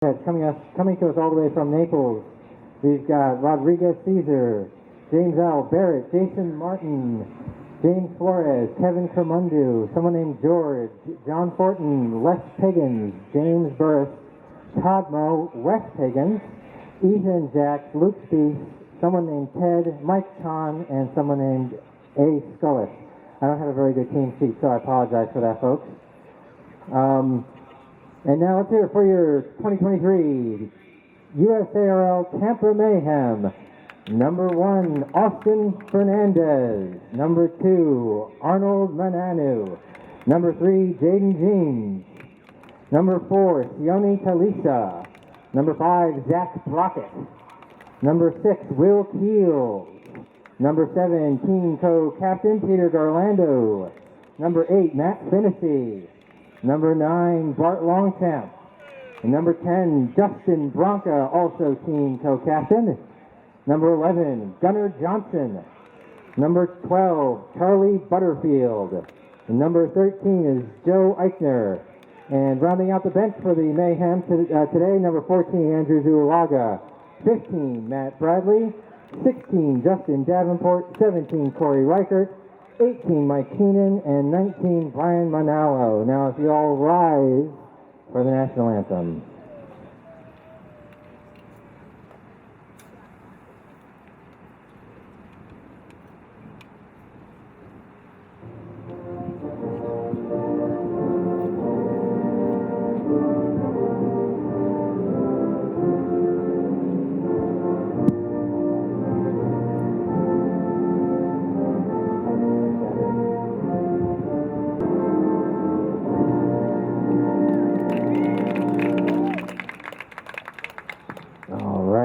Coming to us all the way from Naples, we've got Rodriguez Caesar, James L. Barrett, Jason Martin, James Flores, Kevin Kermundu, someone named George, John Fortin, Les Piggins, James Burris, Todd Moe, Wes Piggins, Ethan Jacks, Luke Spieth, someone named Ted, Mike Kahn, and someone named A. Scullis. I don't have a very good team sheet, so I apologize for that, folks. And now let's hear it for your 2023 USARL Tampa Mayhem. Number 1, Austin Fernandez. Number 2, Arnold Mananu. Number 3, Jaden Jeans. Number 4, Sione Talisa. Number 5, Zach Brockett. Number 6, Will Keels. Number 7, Team Co-Captain Peter Garlando. Number 8, Matt Finnessy. Number 9, Bart Longchamp. And number 10, Justin Bronca, also Team Co-Captain. Number 11, Gunnar Johnson. Number 12, Charlie Butterfield. And number 13 is Joe Eichner. And rounding out the bench for the Mayhem today, number 14, Andrew Zualaga. 15, Matt Bradley. 16, Justin Davenport. 17, Corey Reichert. 18, Mike Keenan. And 19, Brian Manalo. Now, if you all rise for the national anthem.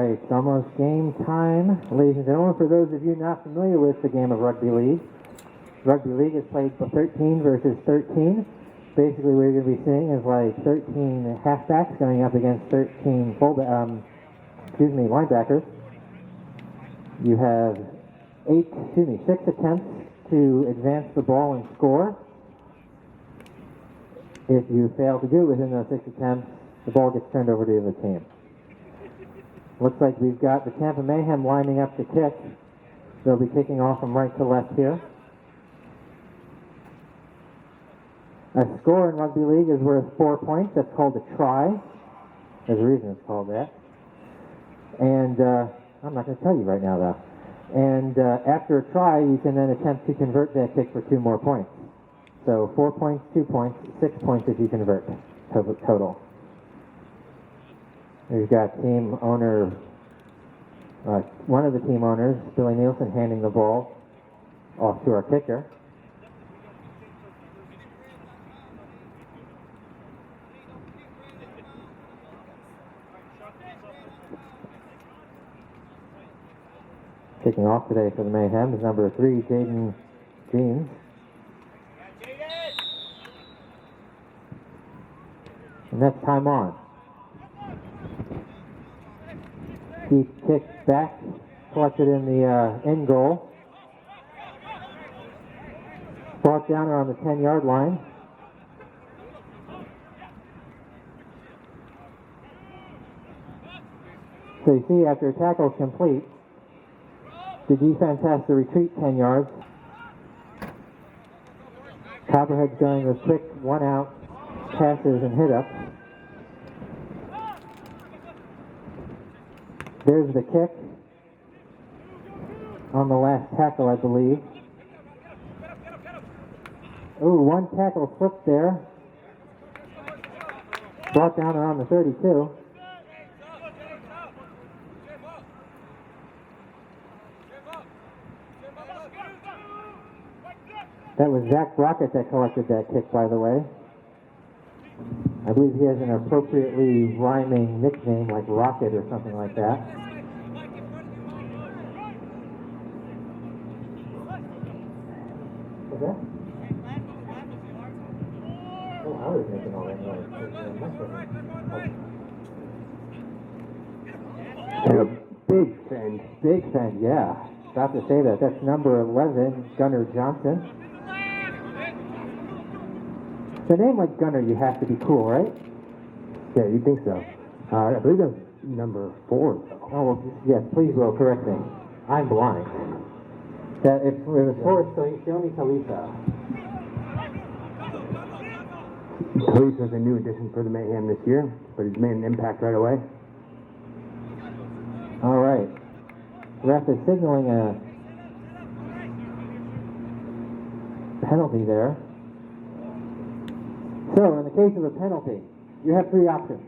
It's almost game time, ladies and gentlemen. For those of you not familiar with the game of rugby league is played 13 versus 13. Basically, what you're going to be seeing is like 13 halfbacks going up against 13 linebackers. You have 6 attempts to advance the ball and score. If you fail to do it within those 6 attempts, the ball gets turned over to the other team. Looks like we've got the Tampa Mayhem lining up to kick. They'll be kicking off from right to left here. A score in rugby league is worth 4 points. That's called a try. There's a reason it's called that. And I'm not going to tell you right now, though. And after a try, you can then attempt to convert that kick for 2 more points. So 4 points, 2 points, 6 points if you convert total. We've got team owner, one of the team owners, Billy Nielsen, handing the ball off to our kicker. Kicking off today for the Mayhem is number 3, Jaden Jeans. And that's time on. He kicked back, collected in the end goal. Brought down around the 10-yard line. So you see, after a tackle is complete, the defense has to retreat 10 yards. Copperheads going with quick one-out passes and hit-ups. There's the kick on the last tackle, I believe. Ooh, one tackle slipped there. Brought down around the 32. That was Zach Brockett that collected that kick, by the way. I believe he has an appropriately rhyming nickname like Rocket or something like that. What's that? Oh, I was making all that noise. Big fend, yeah. About to say that. That's number 11, Gunnar Johnson. With a name like Gunnar, you have to be cool, right? Yeah, you think so. I believe that's number 4. Oh, well, yes, please will correct me. I'm blind. It was for Sione Talisa. Talisa's a new addition for the Mayhem this year, but he's made an impact right away. All right. Ref is signaling a penalty there. So, in the case of a penalty, you have 3 options.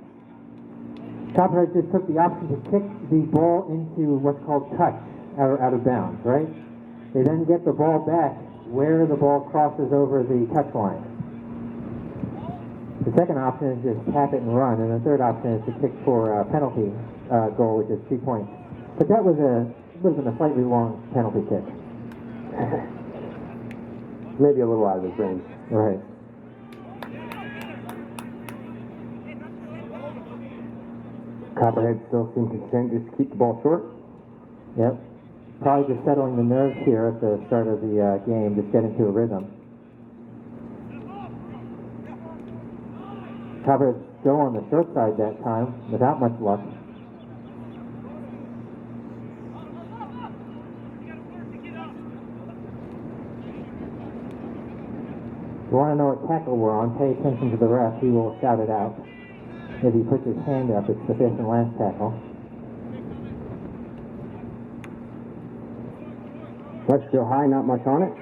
Copperheads just took the option to kick the ball into what's called touch, out of bounds, right? They then get the ball back where the ball crosses over the touch line. The second option is just tap it and run, and the third option is to kick for a penalty goal, which is 3 points. But that would have been a slightly long penalty kick. Maybe a little out of his range. Right. Copperheads still seem content just to keep the ball short. Yep. Probably just settling the nerves here at the start of the game, just get into a rhythm. Copperheads go on the short side that time without much luck. If you want to know what tackle we're on, pay attention to the ref. He will shout it out. If he puts his hand up, it's the fifth and last tackle. Touch still high, not much on it.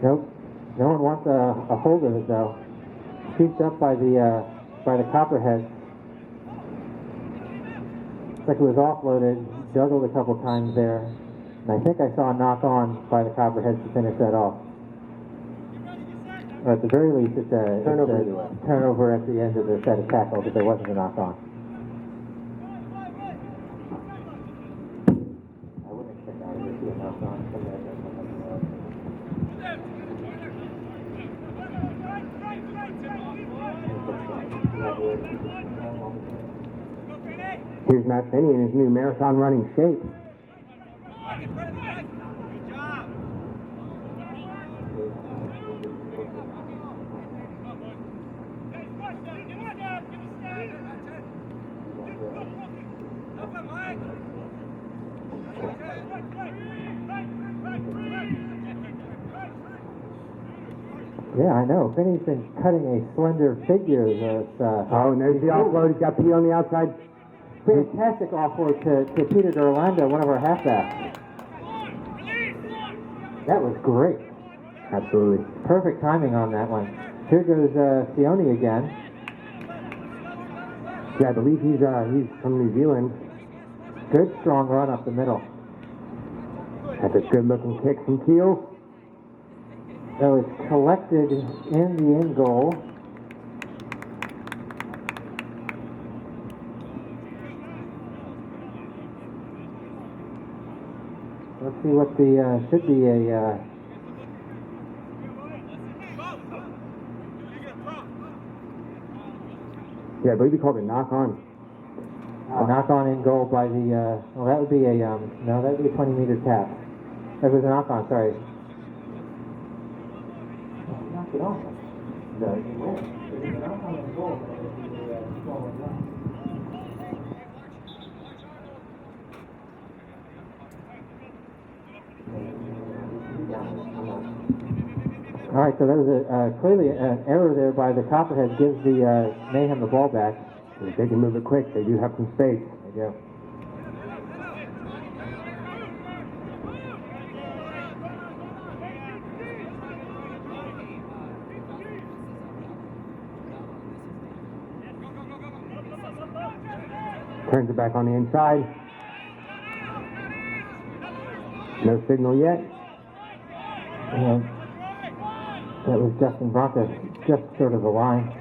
Nope. No one wants a hold of it though. Scooped up by the Copperheads. Looks like it was offloaded, juggled a couple times there. And I think I saw a knock on by the Copperheads to finish that off. Or at the very least, it's a turnover at the end of the set of tackles, but there wasn't a knock on. I wouldn't expect that to be a knock on. Here's Matt Finney in his new marathon running shape. Yeah, I know. Finney's been cutting a slender figure. And there's the offload. He's got Pete on the outside. Fantastic offload to Peter D'Orlando, one of our halfbacks. That was great. Absolutely. Perfect timing on that one. Here goes Sione again. Yeah, I believe he's from New Zealand. Good strong run up the middle. That's a good-looking kick from Keel. So it's collected in the end goal. Let's see what the should be a yeah, I believe he called it knock on. a knock on in goal by the well, that would be a no, that would be a 20-meter tap. That was a knock on. Sorry. Knock it off. No, you win. It's a knock on in goal. All right, so that was clearly an error there by the Copperheads. Gives the Mayhem the ball back. If they can move it quick, they do have some space. There you go. Turns it back on the inside. No signal yet. And that was Justin Bronca, just short of the line.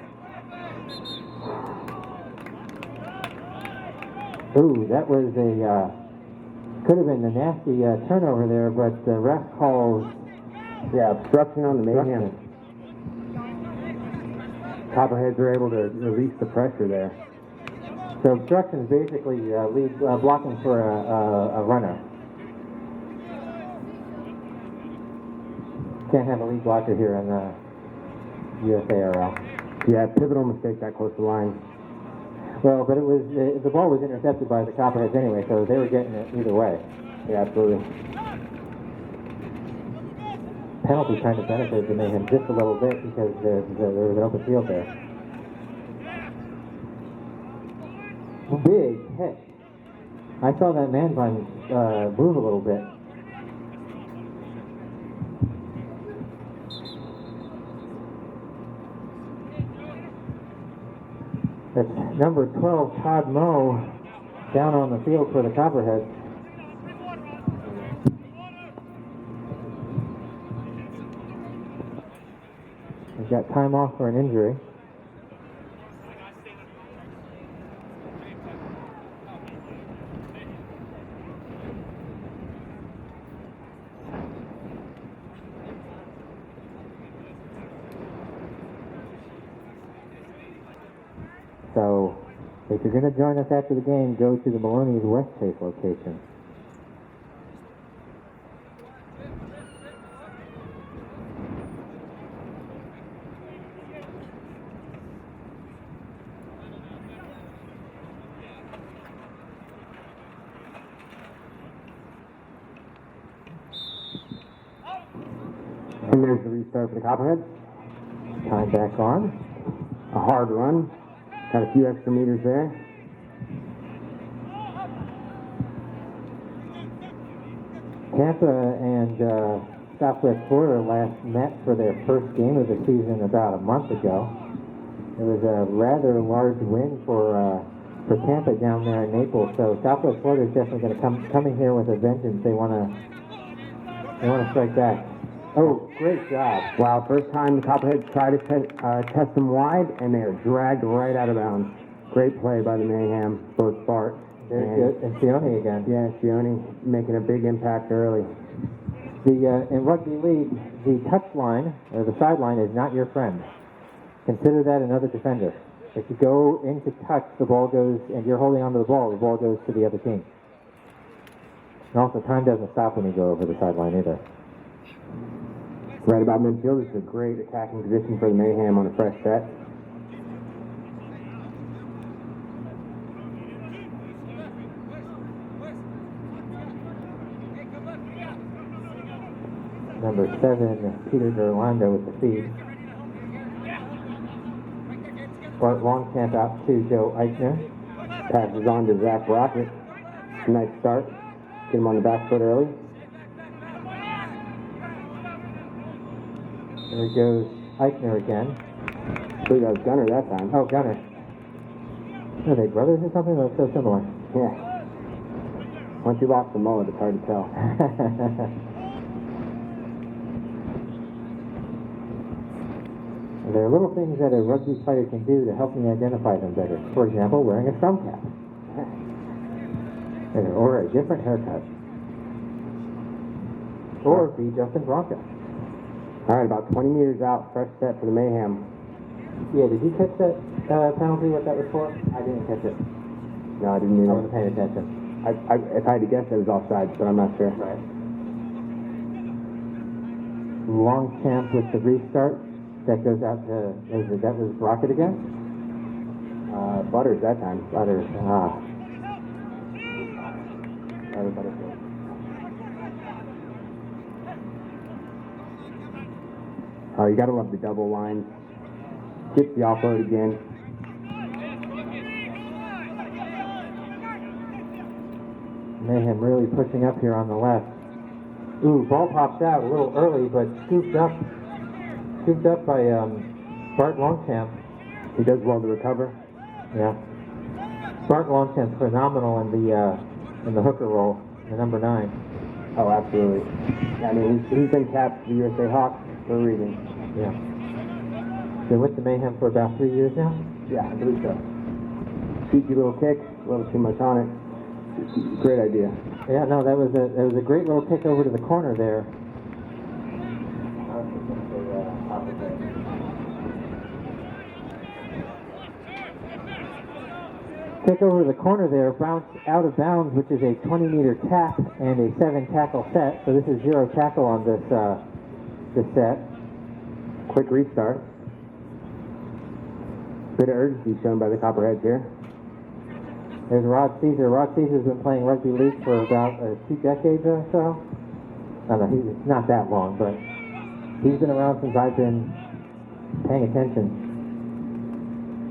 Ooh, that was could have been a nasty turnover there, but the ref calls... Yeah, obstruction on the Mayhem. Copperheads are able to release the pressure there. So obstruction is basically blocking for a runner. Can't have a lead blocker here in the USARL. Yeah, pivotal mistake that close to line. Well, but it was the ball was intercepted by the Copperheads anyway, so they were getting it either way. Yeah, absolutely. Penalty kind of benefited the Mayhem just a little bit because there was an open field there. Big hit. I saw that man vine move a little bit. That's number 12, Todd Moe, down on the field for the Copperheads. He's got time off for an injury. So, if you're going to join us after the game, go to the Maloney's West Chase location. And there's the restart for the Copperheads. Time back on. A hard run. Got a few extra meters there. Tampa and Southwest Florida last met for their first game of the season about a month ago. It was a rather large win for Tampa down there in Naples. So Southwest Florida is definitely going to come in here with a vengeance. They want to strike back. Oh, great job! Wow, first time the Copperheads try to test them wide, and they are dragged right out of bounds. Great play by the Mayhem, both Bart and Sione again. Yeah, Sione making a big impact early. In rugby league, the touch line or the sideline is not your friend. Consider that another defender. If you go into touch, the ball goes, and you're holding onto the ball goes to the other team. And also, time doesn't stop when you go over the sideline either. Right about midfield, this is a great attacking position for the Mayhem on a fresh set. Number 7, Peter Gerlando with the feed. Bart Longcamp out to Joe Eichner. Passes on to Zach Rocket. Nice start. Get him on the back foot early. There goes Eichner again. I believe that was Gunner that time. Oh, Gunner. Are they brothers or something? That's so similar. Yeah. Once you lost the mullet, it's hard to tell. There are little things that a rugby fighter can do to help me identify them better. For example, wearing a scrum cap. Or a different haircut. Or be Justin Bronca. All right, about 20 meters out, fresh set for the Mayhem. Yeah, did you catch that penalty, what that was for? I didn't catch it. No, I didn't either. I wasn't paying attention. If I had to guess, it was offside, but I'm not sure. Right. Longchamp with the restart. That goes out to, that was Rocket again? Butters that time. Butters, Butterfield. Oh, you gotta love the double lines. Gets the offload again. Mayhem really pushing up here on the left. Ooh, ball pops out a little early, but scooped up by Bart Longchamp. He does well to recover. Yeah. Bart Longchamp's phenomenal in the hooker role, the number 9. Oh, absolutely. I mean, he's been capped for the USA Hawks for a reason. Yeah. Been with the Mayhem for about 3 years now? Yeah, I believe so. Cheeky little kick, a little too much on it. Great idea. Yeah, no, that was a great little kick over to the corner there. Kick over to the corner there, bounce out of bounds, which is a 20-meter tap and a 7-tackle set. So this is 0 tackle on this set. Quick restart. Bit of urgency shown by the Copperheads here. There's Rod Caesar. Rod Caesar's been playing rugby league for about 2 decades or so. I don't know, it's not that long, but he's been around since I've been paying attention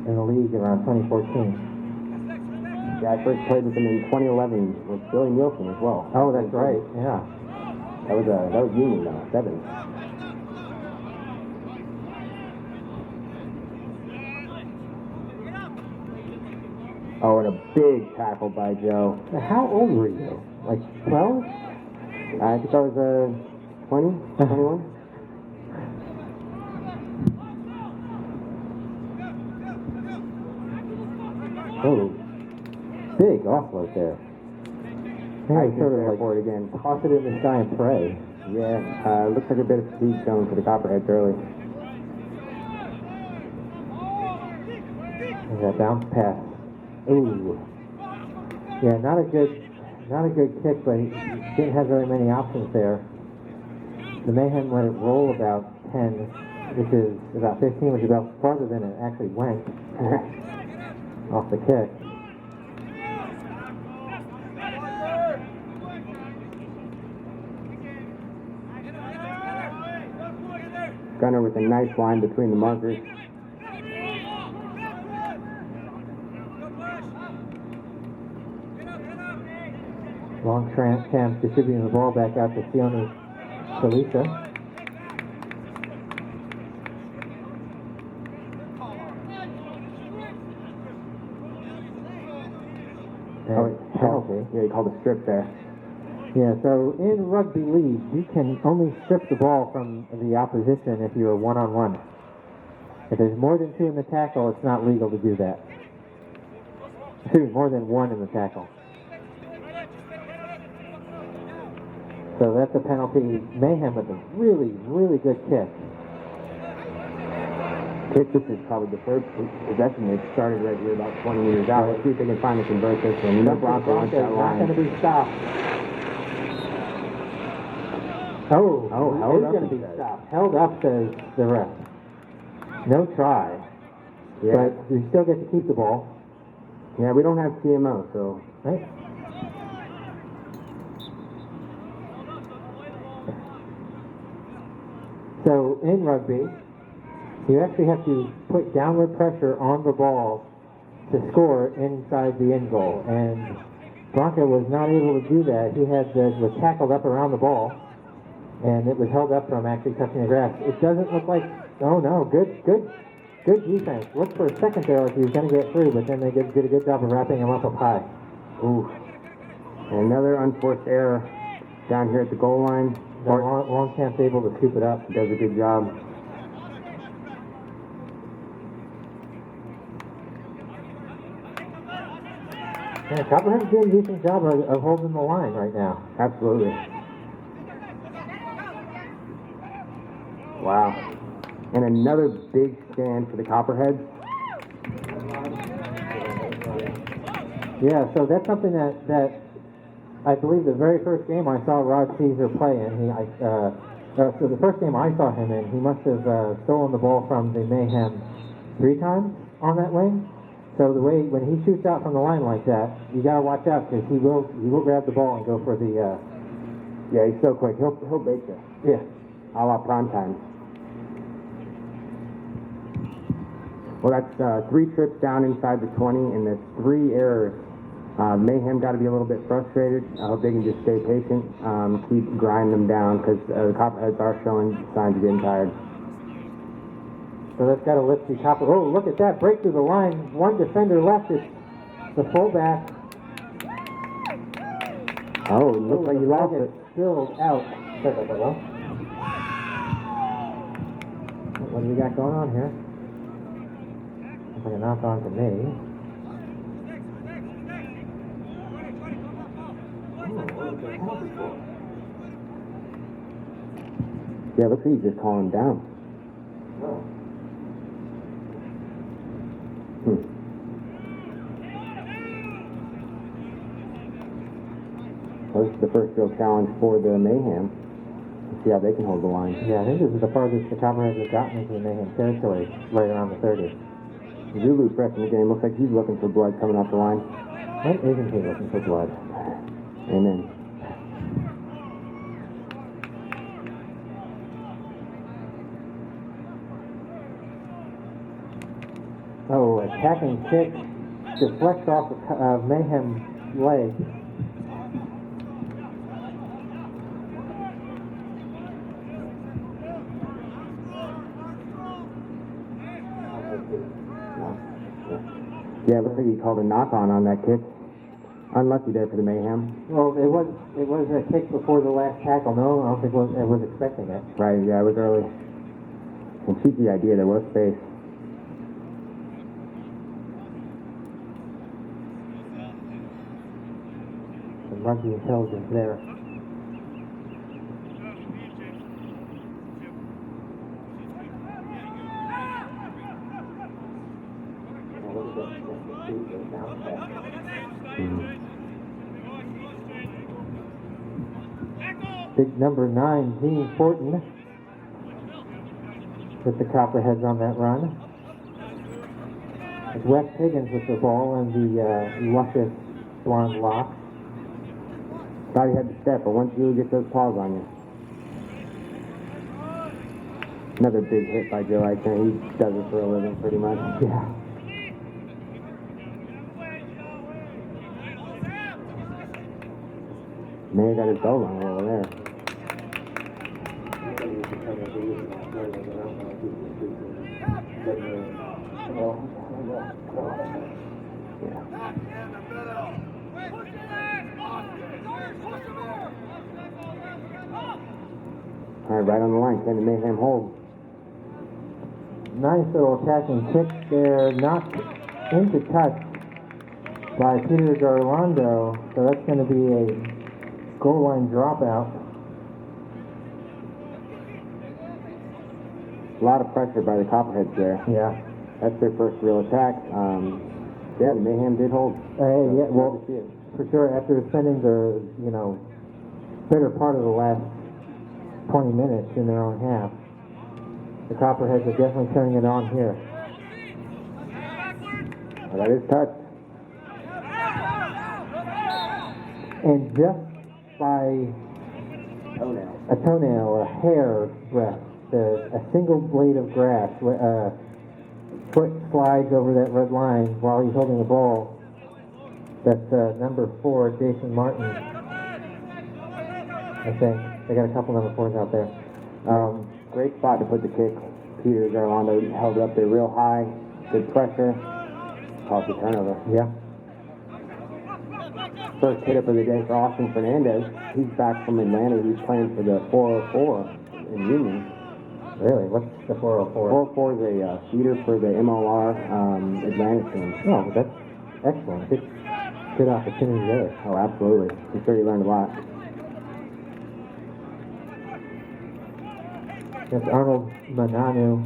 in the league around 2014. Yeah, I first played with him in 2011 with Billy Nielsen as well. Oh, that's right, yeah. That was Union though, 7. Oh, and a big tackle by Joe. Now, how old were you? Like 12? I think I was 20, 21. Oh, big offload there. I They sort of like for it again. toss it in the sky and pray. Yeah, looks like a bit of speed showing for the Copperheads early. And that bounce pass. Ooh. Yeah, not a good kick, but he didn't have very many options there. The Mayhem let it roll about 10, which is about 15, which is about farther than it actually went off the kick. Gunner with a nice line between the markers. Long Champ distributing the ball back out to Sione Salisa. Penalty. Yeah, he called a strip there. Yeah, so in rugby league, you can only strip the ball from the opposition if you're one-on-one. If there's more than 2 in the tackle, it's not legal to do that. More than 1 in the tackle. So that's a penalty. Mayhem with a really, really good kick. This is probably the third possession they've started right here about 20 meters out. Let's see if they can finally convert this one. You know Bronco wants that line. Not going to be stopped. Held it's up, going to he be says. stopped. Held up, says the ref. No try. Yeah. But we still get to keep the ball. Yeah, we don't have CMO, so. Right? So in rugby, you actually have to put downward pressure on the ball to score inside the end goal. And Bronco was not able to do that. He was tackled up around the ball, and it was held up from actually touching the grass. It doesn't look like, oh no, good defense. Looked for a second there like he was going to get through, but then they did a good job of wrapping him up high. Ooh. And another unforced error down here at the goal line. Longchamp's able to scoop it up. Does a good job. Yeah, Copperheads doing a decent job of holding the line right now. Absolutely. Wow. And another big stand for the Copperheads. Yeah, so that's something that I believe the very first game I saw Rod Caesar play in, so the first game I saw him in, he must have stolen the ball from the Mayhem 3 times on that wing. So the way, when he shoots out from the line like that, you got to watch out because he will grab the ball and go for the... Yeah, he's so quick. He'll bait you. Yeah. A la prime time. Well, that's 3 trips down inside the 20 and there's 3 errors. Mayhem got to be a little bit frustrated. I hope they can just stay patient, keep grinding them down because the Copperheads are showing signs of getting tired. So that's got to lift the top. Oh, look at that. Break through the line. 1 defender left. It's the fullback. Oh, it looks like you lost it. Spilled out. What do we got going on here? Looks like a knock on to me. Yeah, looks like he's just calling him down. Oh. Well, this is the first real challenge for the Mayhem. Let's see how they can hold the line. Yeah, I think this is the farthest the Copperheads have gotten into the Mayhem territory, right around the 30. Zulu's fresh in the game. Looks like he's looking for blood coming off the line. When isn't he looking for blood? Amen. Oh, attacking kick deflects off of Mayhem's leg. Yeah, it looks like he called a knock-on that kick. Unlucky there for the Mayhem. Well, it was a kick before the last tackle. No, I don't think it was expecting it. Right, yeah, it was early. And cheeky idea, there was space. Some rugby intelligence there. Big number 9, Gene Fortin, with the Copperheads on that run. It's Wes Higgins with the ball and the luscious blonde locks. Thought he had to step, but once you get those paws on you. Another big hit by Joe Eichner. He does it for a living, pretty much. Yeah. May got his bell rung over there. All right, right on the line. Can the Mayhem hold? Nice little attacking kick there, knocked into touch by Peter Garlando, so that's going to be a goal line dropout. A lot of pressure by the Copperheads there. Yeah. That's their first real attack. Yeah, the Mayhem did hold. Yeah, well, for sure, after spending the, better part of the last 20 minutes in their own half, the Copperheads are definitely turning it on here. Well, that is touch. And just by a toenail, a hair breadth, a single blade of grass, foot slides over that red line while he's holding the ball. That's number 4, Jason Martin, I think. They got a couple number 4s out there. Great spot to put the kick. Peter Garlando held it up there real high. Good pressure. Caused the turnover. Yeah. First hit up of the day for Austin Fernandez. He's back from Atlanta. He's playing for the 404 in Union. Really? What's the 404? 404 is a feeder for the MLR Atlanta team. Oh, that's excellent. Good opportunity there. Oh, absolutely. I'm sure he learned a lot. That's Arnold Mananu.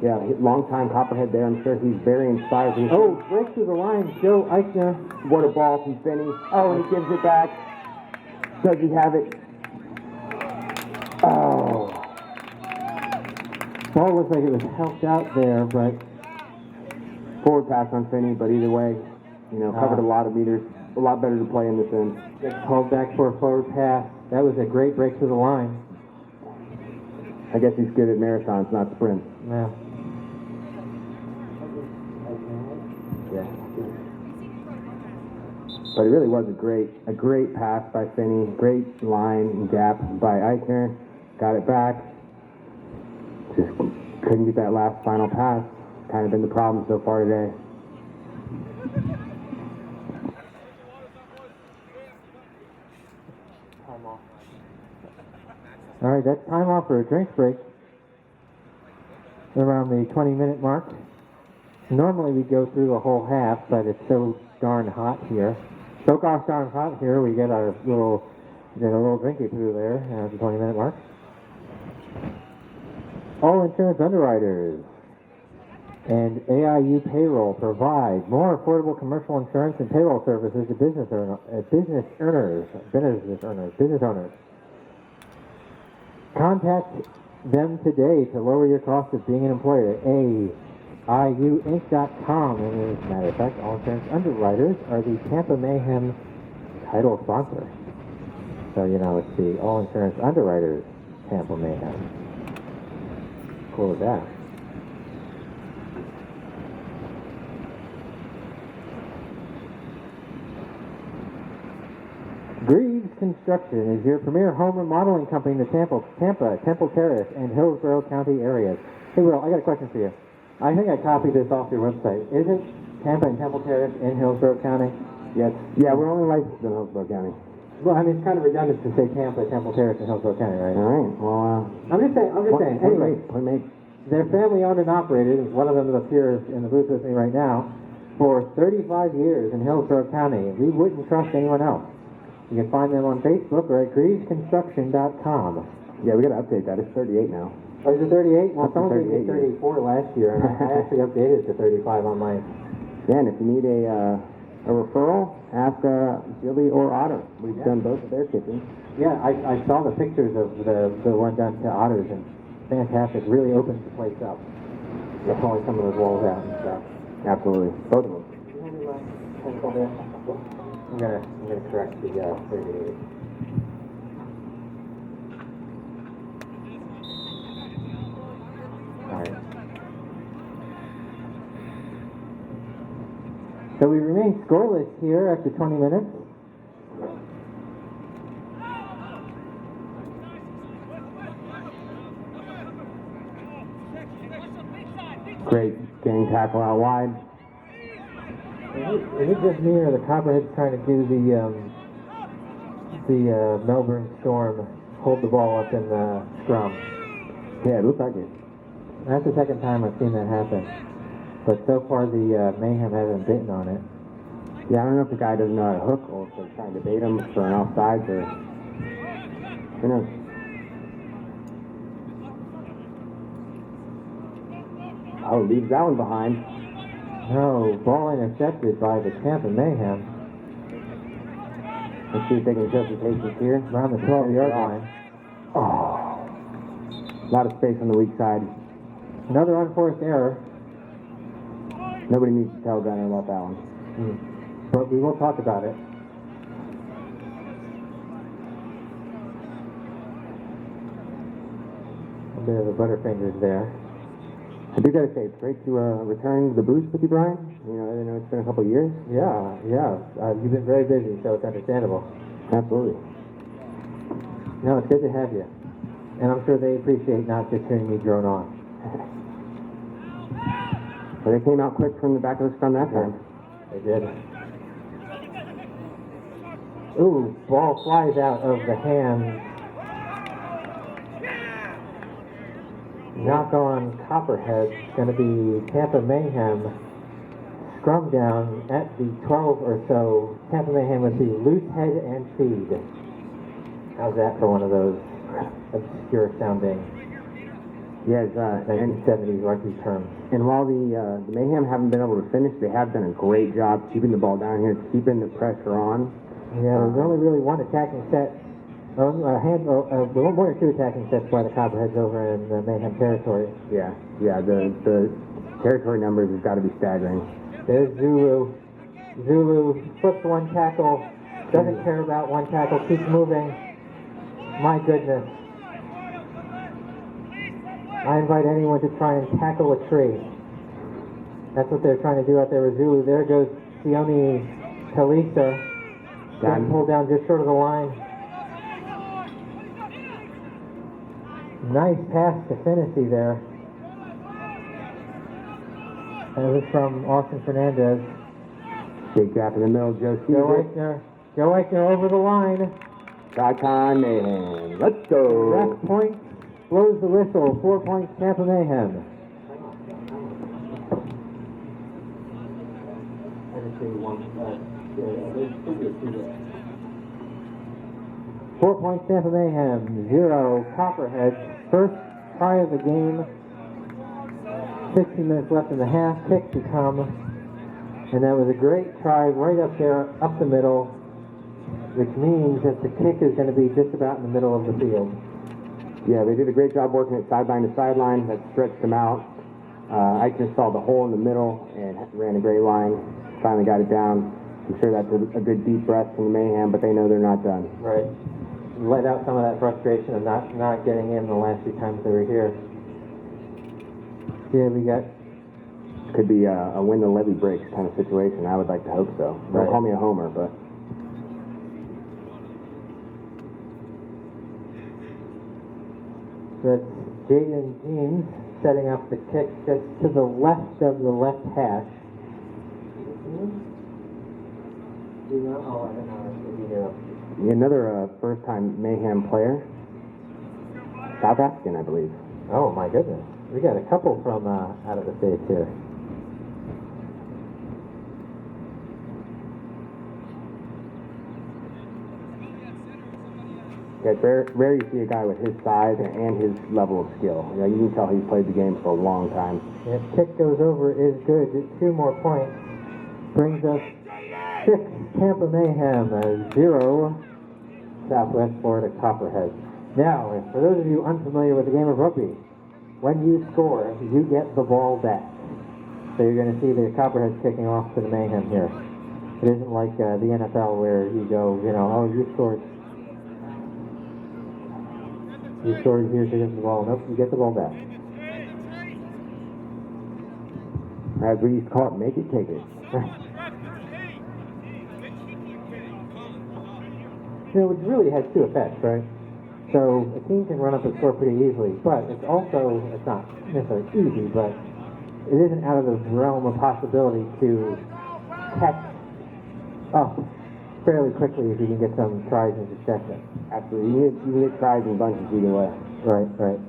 Yeah, long-time Copperhead there. I'm sure he's very inspired. Oh, break through the line. Joe Eichner. What a ball from Finney. Oh, and he gives it back. Does he have it? Oh. Ball looks like it was helped out there, but Forward pass on Finney, but either way, covered a lot of meters. A lot better to play in this end. gets called back for a forward pass. That was a great break to the line. I guess he's good at marathons, not sprints. Yeah. But it really was a great pass by Finney, great line and gap by Eichner. Got it back. Just couldn't get that last final pass. Kind of been the problem so far today. All right, that's time off for a drink break around the 20-minute mark. Normally we go through the whole half, but it's so darn hot here. So gosh darn hot here, we get our little drinky through there at the 20-minute mark. All insurance underwriters and AIU Payroll provide more affordable commercial insurance and payroll services to business owners. Contact them today to lower your cost of being an employer. IUinc.com. And as a matter of fact, All Insurance Underwriters are the Tampa Mayhem title sponsor. So, you know, it's the All Insurance Underwriters Tampa Mayhem. Cool with that. Greaves Construction is your premier home remodeling company in the Tampa, Temple Terrace, and Hillsborough County areas. Hey, Will, I got a question for you. I think I copied this off your website. Isn't Tampa and Temple Terrace in Hillsborough County? Yes. Yeah, we're only licensed in Hillsborough County. Well, I mean, it's kind of redundant to say Tampa, Temple Terrace, and Hillsborough County, right? All right. Well, I'm just saying. Anyway, point made. they're family owned and operated. One of them is up here in the booth with me right now. For 35 years in Hillsborough County. We wouldn't trust anyone else. You can find them on Facebook or at greavesconstruction.com. Yeah, we got to update that. It's 38 now. Oh, is it 38? Well, Up to someone gave me 38 34 last year, and I actually updated it to 35 on mine. Yeah, and if you need a referral, ask Billy or Otter. We've done both of their kitchens. Yeah, I saw the pictures of the one done to Otters, and fantastic. Really opens the place up. They're pulling some of those walls out and stuff. Absolutely. Both of them. I'm gonna correct the 38. All right. So we remain scoreless here after 20 minutes. Great gang tackle out wide. Is it just me or the Copperheads trying to do the Melbourne Storm, hold the ball up in the scrum? Yeah, it looks like it. That's the second time I've seen that happen. But so far the Mayhem hasn't bitten on it. Yeah, I don't know if the guy doesn't know how to hook or if they're trying to bait him for an offside or who knows. Oh, leaves that one behind. No, ball intercepted by the Tampa Mayhem. Let's see if they can show some patience here. Around the 12-yard line. Oh, a lot of space on the weak side. Another unforced error. Nobody needs to tell Gunner about that one. But we will talk about it. A bit of a butterfingers there. I do gotta say, it's great to return to the booth with you, Brian. You know, I know it's been a couple of years. Yeah. You've been very busy, so it's understandable. Absolutely. No, it's good to have you. And I'm sure they appreciate not just hearing me drone on. But they came out quick from the back of the scrum that time. They did. Ooh, ball flies out of the hands. Knock on Copperheads. Going to be Tampa Mayhem. Scrum down at the 12 or so. Tampa Mayhem with the loose head and feed. How's that for one of those obscure sounding Yes, 1970s rugby terms? and while the Mayhem haven't been able to finish, they have done a great job keeping the ball down here, keeping the pressure on. Yeah, there's only really one attacking set. One or two attacking sets by the Copperheads over in the Mayhem territory. Yeah, the territory numbers has got to be staggering. There's Zulu. Zulu flips one tackle, doesn't care about one tackle, keeps moving. My goodness. I invite anyone to try and tackle a tree. That's what they're trying to do out there with Zulu. There goes Sione Talisa. Getting pulled down just short of the line. Nice pass to Finnessy there. That was from Austin Fernandez. Big gap in the middle, Joe Joe Eichner over the line. Shot time, Mayhem. Let's go. Ref point, blows the whistle. 4 points, Tampa Mayhem. 4 points, Tampa Mayhem. 0, Copperheads. First try of the game. 16 minutes left in the half. Kick to come. And that was a great try right up there, up the middle, which means that the kick is going to be just about in the middle of the field. Yeah, they did a great job working it sideline to sideline. That stretched them out. I just saw the hole in the middle and ran a great line. Finally got it down. I'm sure that's a good deep breath from the Mayhem, but they know they're not done. Right. Let out some of that frustration of not getting in the last few times they were here. Yeah, we got... Could be a win the levee breaks kind of situation. I would like to hope so. Don't Right. call me a homer, but... That's Jaden Jeans setting up the kick just to the left of the left hash. Another first-time Mayhem player. South African, I believe. Oh my goodness. We got a couple from out of the States here. Yeah, it's rare you see a guy with his size and his level of skill. You know, you can tell he's played the game for a long time. If kick goes over, is good. 2 more points. Brings us 6 Tampa Mayhem, 0 Southwest Florida Copperheads. Now, for those of you unfamiliar with the game of rugby, when you score, you get the ball back. So you're going to see the Copperheads kicking off to the Mayhem here. It isn't like the NFL where you go, oh, you scored. You scored, here's the ball. Nope, you get the ball back. As we used to call it, make it, take it. It really has 2 effects, right? So a team can run up and score pretty easily, but it's not necessarily easy, but it isn't out of the realm of possibility to catch up fairly quickly if you can get some tries in succession. Absolutely. You can get tries in bunches either way. Right, right.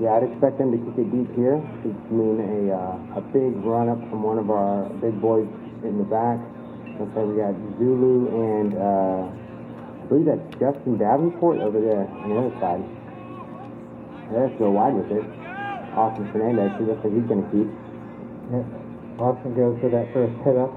Yeah, I'd expect them to kick it deep here. It mean a big run up from one of our big boys in the back. Looks like we got Zulu and I believe that's Justin Davenport over there on the other side. Let's go wide with it. Austin Fernandez, he looks like he's going to keep. Yeah. Austin goes for that first hit up.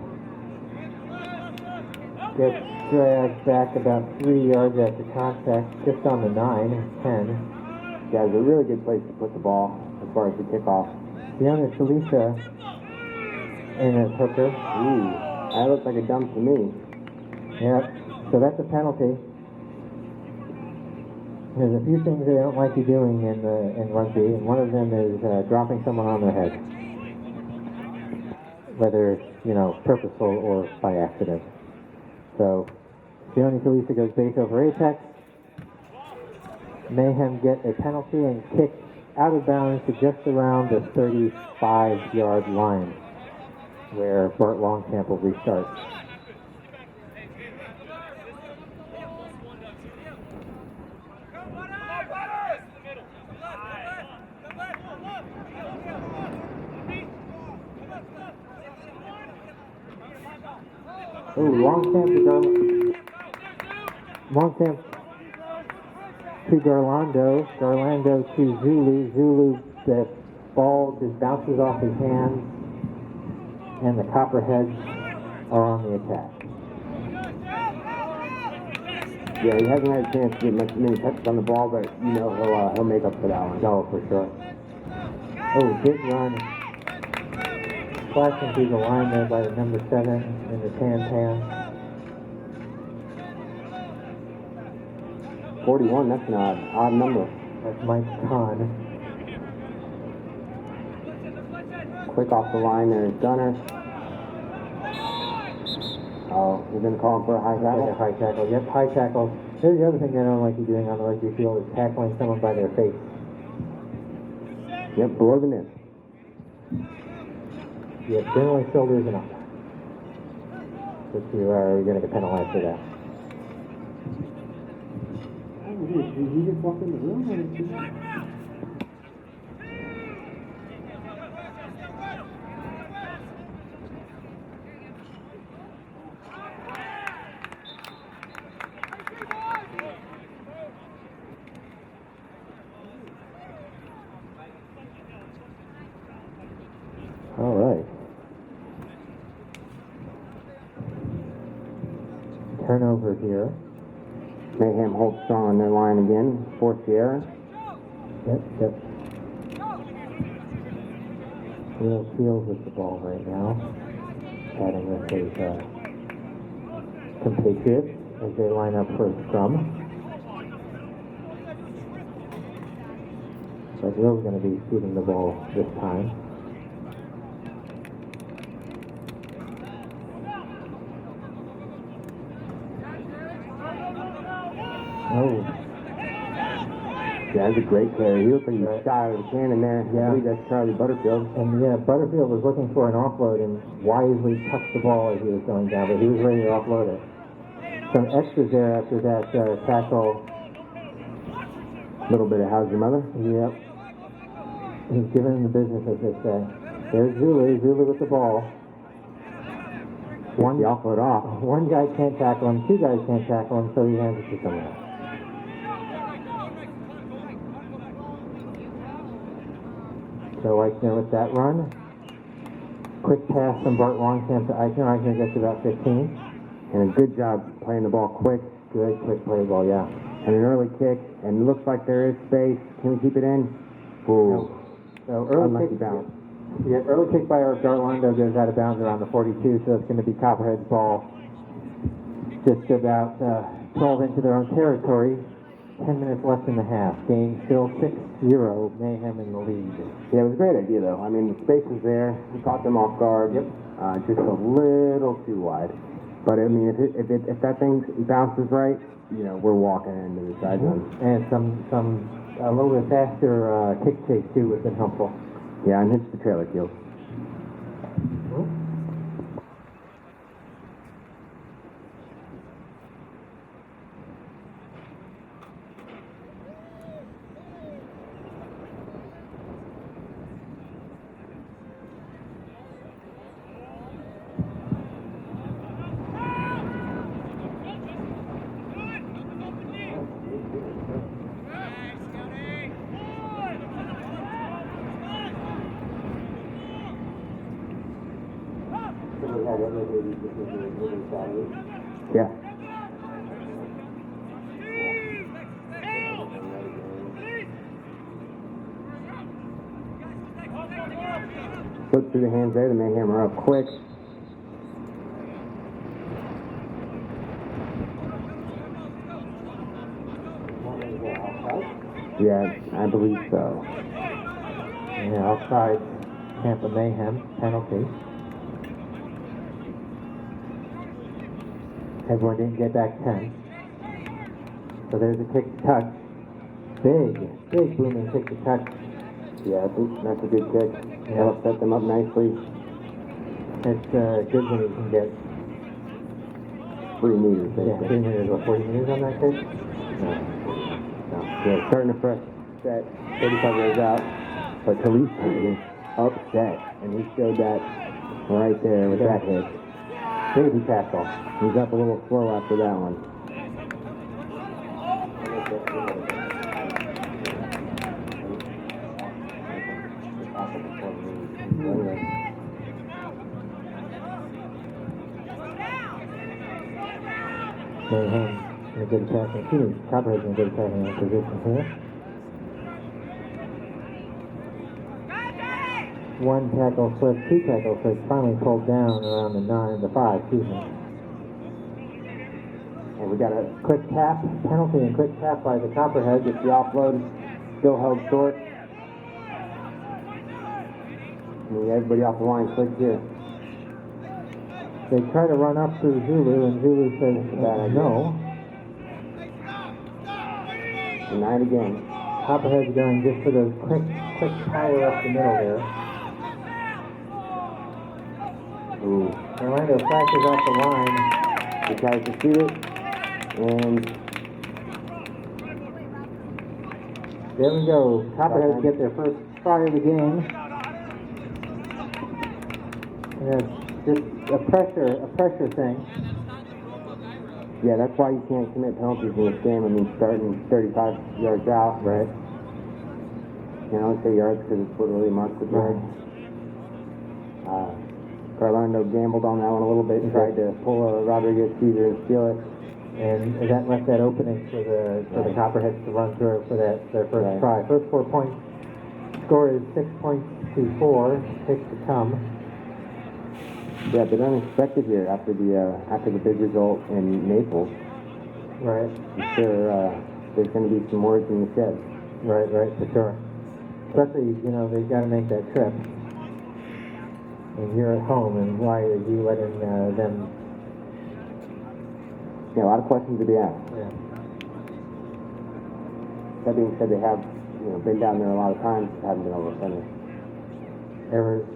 Gets dragged back about 3 yards after contact, just on the 9, 10. Yeah, it's a really good place to put the ball as far as the kickoff. Fiona Talisa in a hooker. Ooh, that looks like a dump to me. Yep. So that's a penalty. There's a few things they don't like you doing in rugby, and one of them is dropping someone on their head, whether purposeful or by accident. So Fiona Talisa goes base over apex. Mayhem get a penalty and kick out of bounds to just around the 35-yard line, where Bart Longcamp will restart. Oh, Longcamp to Garlando. Garlando to Zulu. Zulu, the ball just bounces off his hands, and the Copperheads are on the attack. Yeah, he hasn't had a chance to get many touches on the ball, but he'll make up for that one. No, for sure. Oh, big run. Flashing through the line there by the number 7 in the tan. 41, that's an odd number. That's Mike Kahn. Quick off the line there is Gunner. Oh, we're going to call him for a high tackle? Like a high tackle. Yep, high tackle. Here's the other thing they don't like you doing on the rugby field is tackling someone by their face. Yep, below the knee. Yeah, generally shoulders and up. But you are going to get penalized for that. Did he just walk in the room? All right. Turnover here. Mayhem holds strong on their line again. Fourth the error. Yep. Will Fields with the ball right now, chatting with his compatriots as they line up for a scrum. But Will's going to be shooting the ball this time. Oh. Yeah, that's a great carry. He looked like he shot out of the cannon there. Yeah. I believe that's Charlie Butterfield. And yeah, Butterfield was looking for an offload and wisely touched the ball as he was going down, but he was ready to offload it. Some extras there after that tackle. A little bit of how's your mother? Yep. He's giving him the business, as they say. There's Zulu with the ball. The offload off. One guy can't tackle him, two guys can't tackle him, so he hands it to someone else. So Eichner with that run. Quick pass from Bart Longchamp to Eichner. Eichner gets about 15. And a good job playing the ball quick. Good quick play ball, yeah. And an early kick. And it looks like there is space. Can we keep it in? Ooh. So early Unlucky kick, bounce. yeah, early kick by Darlando goes out of bounds around the 42, so it's going to be Copperheads ball just about 12 into their own territory. 10 minutes left in the half. Game still 6-0, Mayhem in the lead. Yeah, it was a great idea, though. I mean, the space was there. We caught them off guard. Yep. Just a little too wide. But, I mean, if that thing bounces right, you know, we're walking into the side zone. And a little bit faster kick chase, too, would have been helpful. Yeah, and hits the trailer kill. Yeah. Slip through the hands there. The Mayhem are up quick. Yeah, I believe so. Yeah, outside Tampa Mayhem, penalty. Everyone didn't get back 10. So there's a kick to touch. Big booming kick to touch. Yeah, I think that's a good kick. Yeah. That'll set them up nicely. It's good when you can get 3 meters, yeah, basically. 3 meters or 40 meters on that kick. No. Yeah, starting a fresh set. 35 rows out. But Talisa is upset. And he showed that right there with that hit. Baby tackle. He's up a little slow after that one. Mayhem in a good attacking. Copperheads in a good attacking position here. One tackle slip, two tackle slips, finally pulled down around the 5, excuse me. And we got a Quick tap, penalty and quick tap by the Copperheads. Gets the offload, still held short. And everybody off the line clicks here. They try to run up to Zulu, and Zulu says no. Denied again. Copperheads going just for those quick power up the middle there. Ooh. Orlando flashes off the line. He tries to shoot it, and There we go. Copperheads get their first try of the game. And it's just a pressure thing. yeah, that's why you can't commit penalties in this game. I mean, starting 35 yards out, right? You know, I don't say yards because it's literally marked with yards. Orlando gambled on that one a little bit, tried to pull a Rodriguez Caesar and steal it. And that left that opening for the Copperheads to run through for their first try. First 4 points. Score is 6 points to 2-4, pick to come. Yeah, a bit unexpected here after the big result in Naples. Right. I'm sure there's going to be some words in the shed. Right, for sure. Especially, they've got to make that trip. And you're at home, and why are you letting them? Yeah, a lot of questions to be asked. Yeah. That being said, they have been down there a lot of times, but haven't been able to finish. Errors.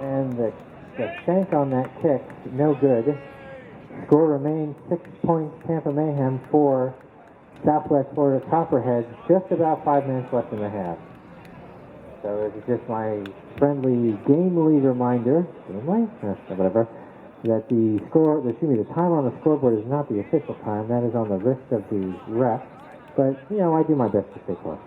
And the shank on that kick, no good. Score remains 6 points, Tampa Mayhem, 4 Southwest Florida Copperheads. Just about 5 minutes left in the half. So this is just my friendly, gamely reminder, whatever, that the time on the scoreboard is not the official time. That is on the wrist of the ref. But, I do my best to stay close.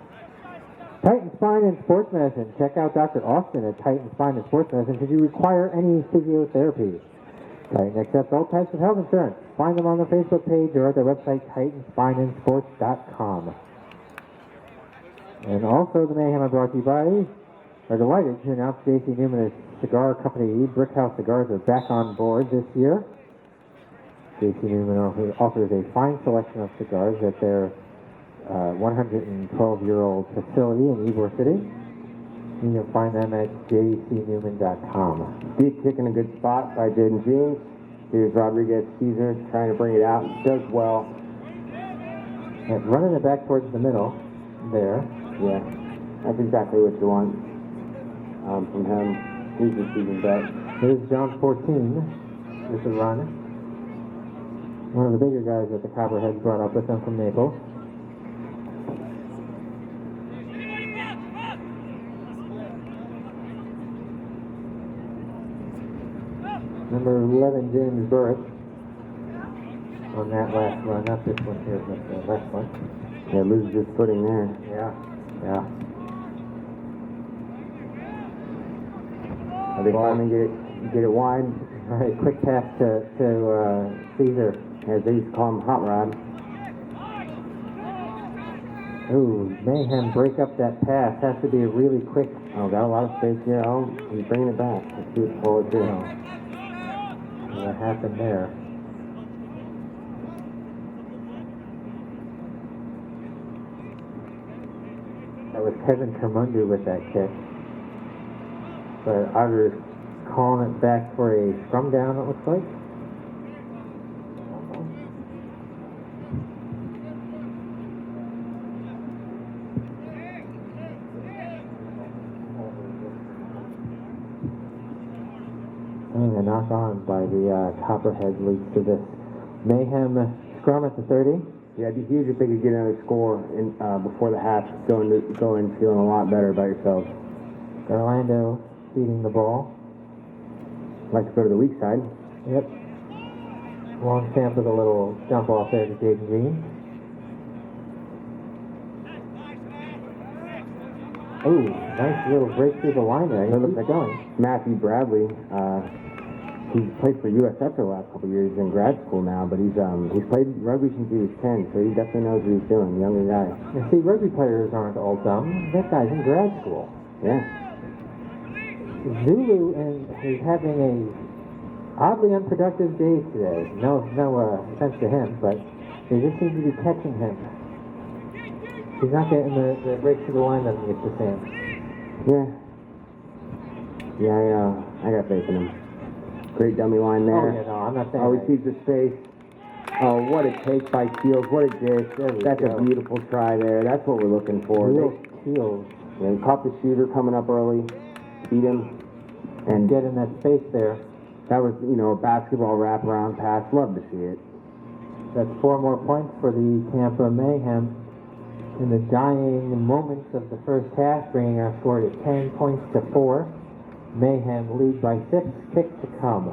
Titan Spine and Sports Medicine. Check out Dr. Austin at Titan Spine and Sports Medicine should you require any physiotherapy. Titan accepts all types of health insurance. Find them on the Facebook page or at their website, TitanSpineandSports.com. And also, the Mayhem are brought to you by, are delighted to announce J.C. Newman Cigar Company Brickhouse Cigars are back on board this year. J.C. Newman offers a fine selection of cigars at their 112-year-old facility in Ybor City. You can find them at jcnewman.com. Deep kick in a good spot by Jaden Jeans. Here's Rodriguez Caesar trying to bring it out. Does well. And running it back towards the middle there. Yeah, that's exactly what you want from him. He's the season bet. Here's John 14 with the run. One of the bigger guys that the Copperheads brought up with them from Naples. Number 11, James Burris, on that last run, not this one here, but the last one. Yeah, loses his footing there. Yeah. Are they trying to get it wide? All right, quick pass to Caesar. As they used to call him Hot Rod. Ooh, Mayhem break up that pass. Has to be a really quick. Oh, got a lot of space here. Oh, he's bringing it back. Let's see what's forward too. What happened there? That was Kevin Kermundu with that kick. But Otter is calling it back for a scrum down, it looks like. And a knock on by the Copperheads leads to this Mayhem scrum at the 30. Yeah, it'd be huge if they could get another score before the half. Go in feeling a lot better about yourselves. Orlando feeding the ball. Like to go to the weak side. Yep. Long snap with a little jump off there to Jaden Green. Oh, nice little break through the line there. Keep going. Matthew Bradley, he's played for USF for the last couple of years. He's in grad school now, but he's played rugby since he was 10, so he definitely knows what he's doing. Younger guy. You see, rugby players aren't all dumb. That guy's in grad school. Yeah. Zulu is having a oddly unproductive day today. No offense to him, but they just seem to be catching him. He's not getting the break through the line that he gets to Sam. Yeah, I got faith in him. Great dummy line there. Oh, yeah, no, I'm not saying he sees the space. Oh, what a take by Keels. What a dish. That's a beautiful try there. That's what we're looking for. Keels. Yeah, he caught the shooter coming up early. Beat him. And get in that space there. That was, a basketball wraparound pass. Love to see it. That's 4 more points for the Tampa Mayhem in the dying moments of the first half, bringing our score to 10 points to 4. Mayhem lead by 6, kick to come.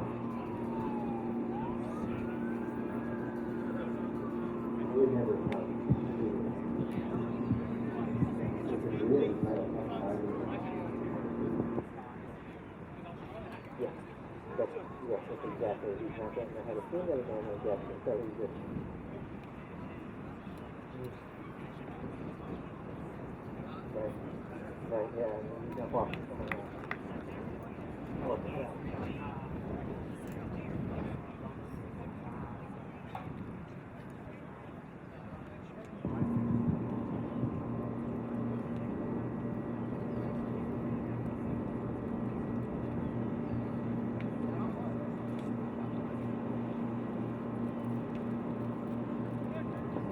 That's exactly. He's not getting ahead of steam, getting ahead of Jackson, so he's just... Right, yeah, and then you jump off to someone else. Oh, yeah.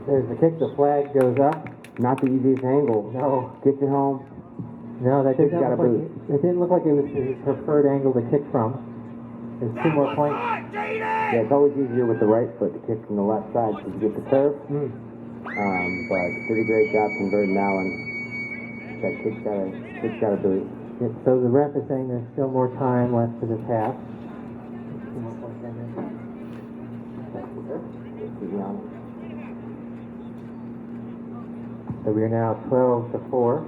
There's the kick, the flag goes up. Not the easiest angle. No. Gets it home. No, that didn't Got a look like boost. it didn't look like it was his preferred angle to kick from. There's 2 more points. Yeah, it's always easier with the right foot to kick from the left side because you get the curve. But did a great job converting that one. That kick's got a boost. Yeah, so the ref is saying there's still more time left for this half. 2 more points in there. So we are now 12 to 4.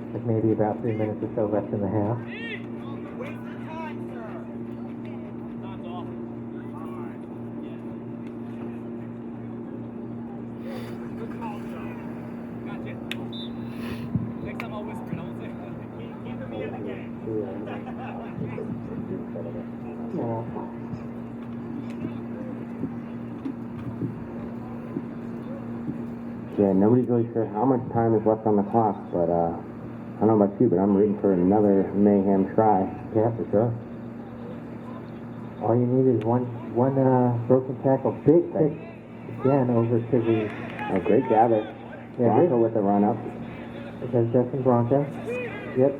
With maybe about 3 minutes or so left in the half. Yeah, nobody's really sure how much time is left on the clock, but I don't know about you, but I'm rooting for another Mayhem try. Yeah, for sure. All you need is one broken tackle. Big kick again over to the... Oh, great gather. Yeah, Bronco with the run up. Because Justin Bronco. Yep.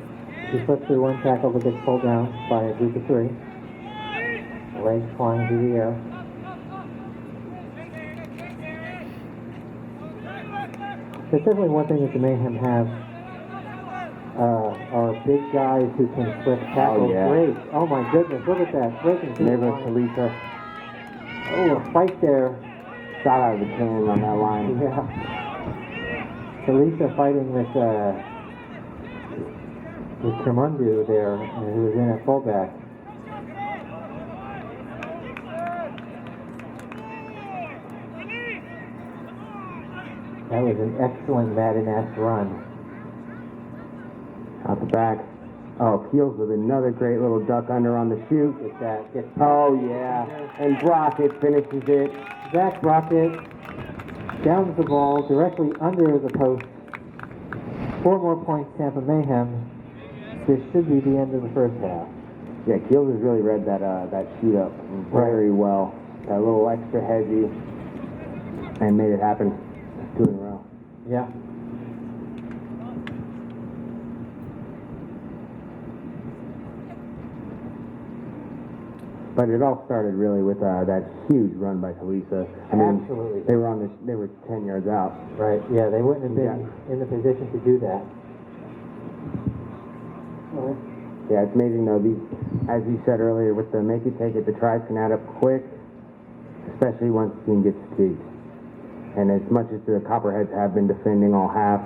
He slips through one tackle but gets pulled down by a group of 3. Legs flying through the air. There's definitely one thing that the Mayhem have are big guys who can flip tackles. Oh, yeah. Great. Oh my goodness, look at that. Breaking through the Never line. Talisa. Oh, a fight there. Shot out of the cannon on that line. Yeah. Talisa fighting with Tremundu there, who was in at fullback. That was an excellent Madden-esque run. Out the back. Oh, Keels with another great little duck under on the shoot. Get that. Oh, yeah. And Brockett finishes it. Zach Brockett downs the ball directly under the post. 4 more points, Tampa Mayhem. This should be the end of the first half. Yeah, Keels has really read that shoot up very well. That little extra heavy and made it happen 2 in a row. Yeah. But it all started really with that huge run by Talisa. I mean, Absolutely. They were 10 yards out. Right, yeah, they wouldn't have been in the position to do that. Yeah, it's amazing though. These, as you said earlier, with the make it take it, the tries can add up quick, especially once the team gets fatigued. And as much as the Copperheads have been defending all half,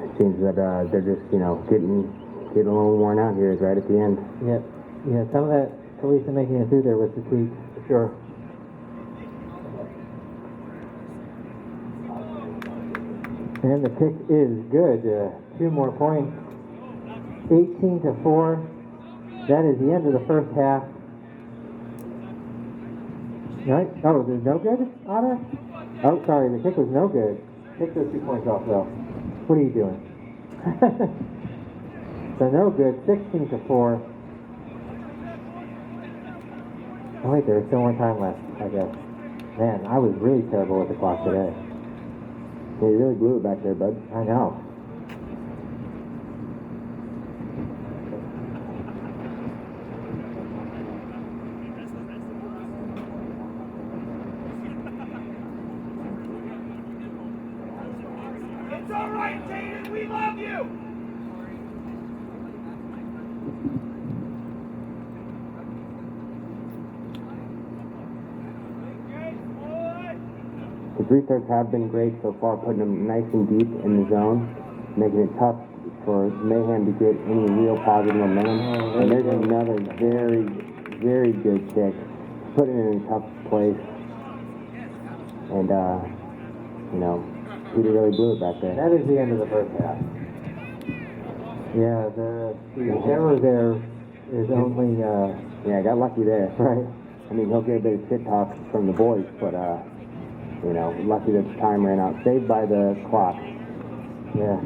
it seems that they're just getting a little worn out here right at the end. Yeah, some of that Talisa making it through there was fatigue, for sure. And the kick is good. 2 more points. 18 to 4. That is the end of the first half. Right? Oh, there's no good, Otter? Oh, sorry, the kick was no good. Take those 2 points off, though. What are you doing? So no good, 16 to 4. Oh wait, there's still more time left, I guess. Man, I was really terrible with the clock today. Yeah, you really blew it back there, bud. I know. It's all right, Jaden. We love you. His restarts have been great so far, putting him nice and deep in the zone, making it tough for Mayhem to get any real positive momentum. And there's another very, very good kick, putting it in a tough place. And, you know, Peter really blew it back there. That is the end of the first half. Yeah, the error there is only... Yeah, got lucky there. Right. I mean, he'll get a bit of shit talk from the boys, but, you know, lucky that the time ran out. Saved by the clock. Yeah.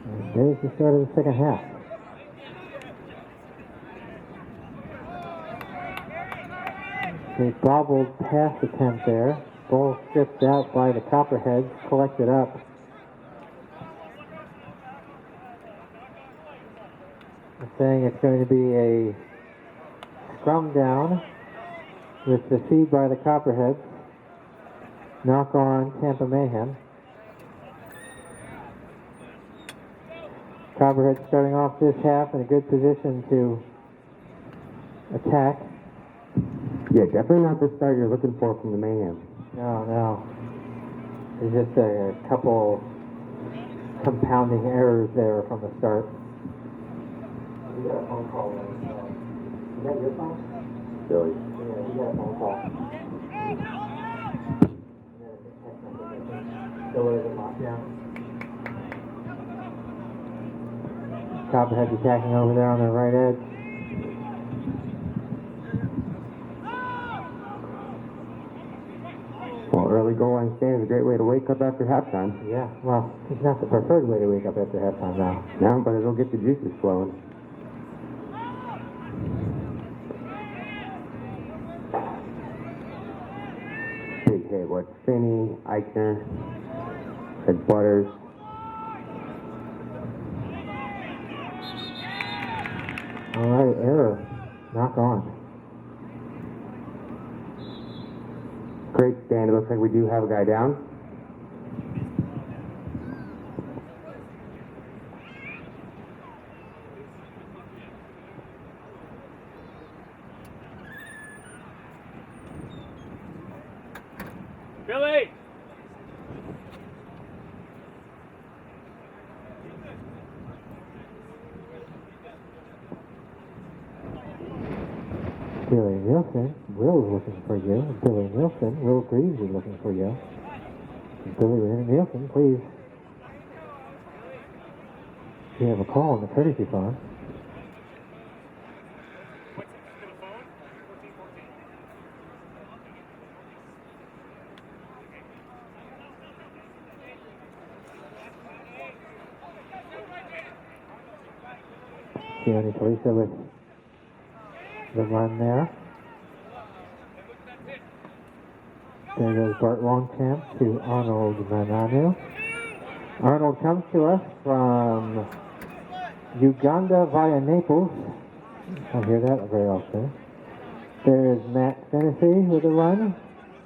And there's the start of the second half. A bobbled pass attempt there. Ball stripped out by the Copperheads, collected up. They're saying it's going to be a scrum down with the feed by the Copperheads. Knock on Tampa Mayhem. Copperheads starting off this half in a good position to attack. Yeah, definitely not the start you're looking for from the Mayhem. No. There's just a couple compounding errors there from the start. We got a phone call. Is that your phone? Billy. Yeah, we got a phone call. So what is it, lockdown? Copperheads attacking over there on their right edge. Well, early goal line stand is a great way to wake up after halftime. Yeah, well, it's not the preferred way to wake up after halftime now. No, but it'll get the juices flowing. Big hit. What? Finney, Eichner, Ed Butters. All right, error. Knock on. Great stand. It looks like we do have a guy down. Billy! Billy Nielsen, Will's looking for you. Billy Nielsen, Will Greaves is looking for you. Billy Nielsen, please. You have a call on the courtesy phone. Keone Talisa with the run there. There goes Bart Longchamp to Arnold Mananu. Arnold comes to us from Uganda via Naples. I hear that very often. There's Matt Fennessy with a run.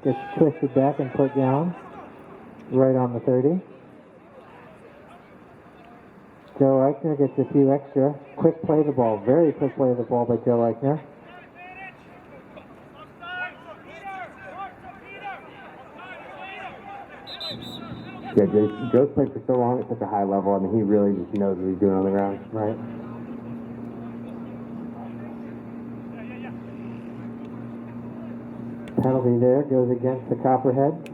Gets twisted back and put down right on the 30. Joe Eichner gets a few extra. Quick play of the ball. Very quick play of the ball by Joe Eichner. Yeah, Joe's played for so long at such a high level. I mean, he really just knows what he's doing on the ground. Right. Penalty there goes against the Copperheads.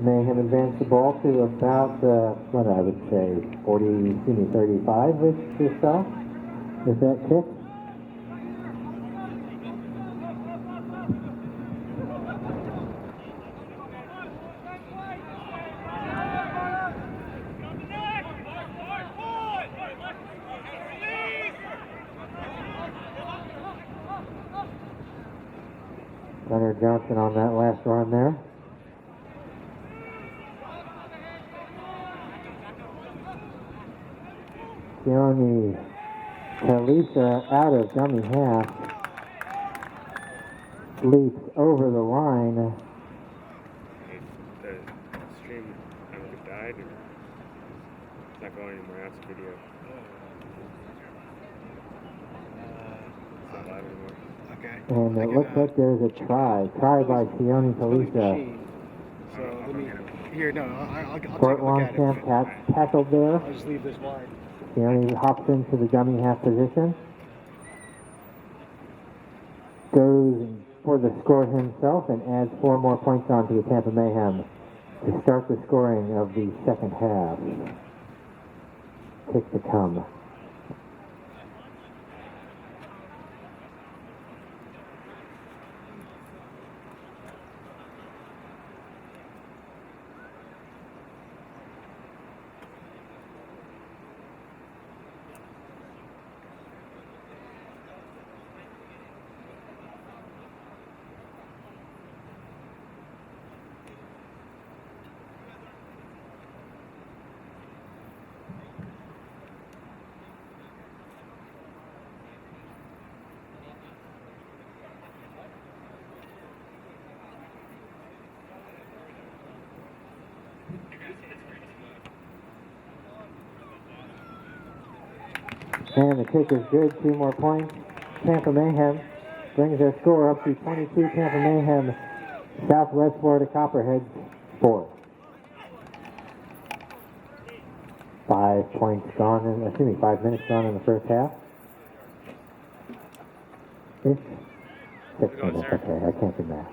Mayhem advance the ball to about, what I would say, 35-ish or so with that kick. Leonard Johnson on that last run there. Keone Talisa out of dummy half. Leaps over the line. The stream, I don't know if it died or it's not going anymore. That's a video. alive anymore. Okay. And I it can, looks like there's a try by Sione Talisa. So let me, here, no, I'll take a Court look at it. Longchamp tackled there. I'll just leave this wide. Sione hops into the dummy half position. Goes for the score himself and adds 4 more points on to the Tampa Mayhem to start the scoring of the second half. Kick to come. And the kick is good, 2 more points. Tampa Mayhem brings their score up to 22. Tampa Mayhem, Southwest Florida Copperheads 4. 5 points gone in, 5 minutes gone in the first half. Ish. 6 minutes, okay, I can't do math.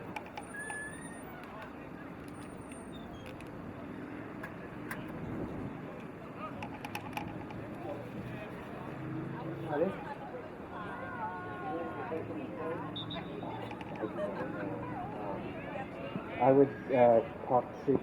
I would talk to.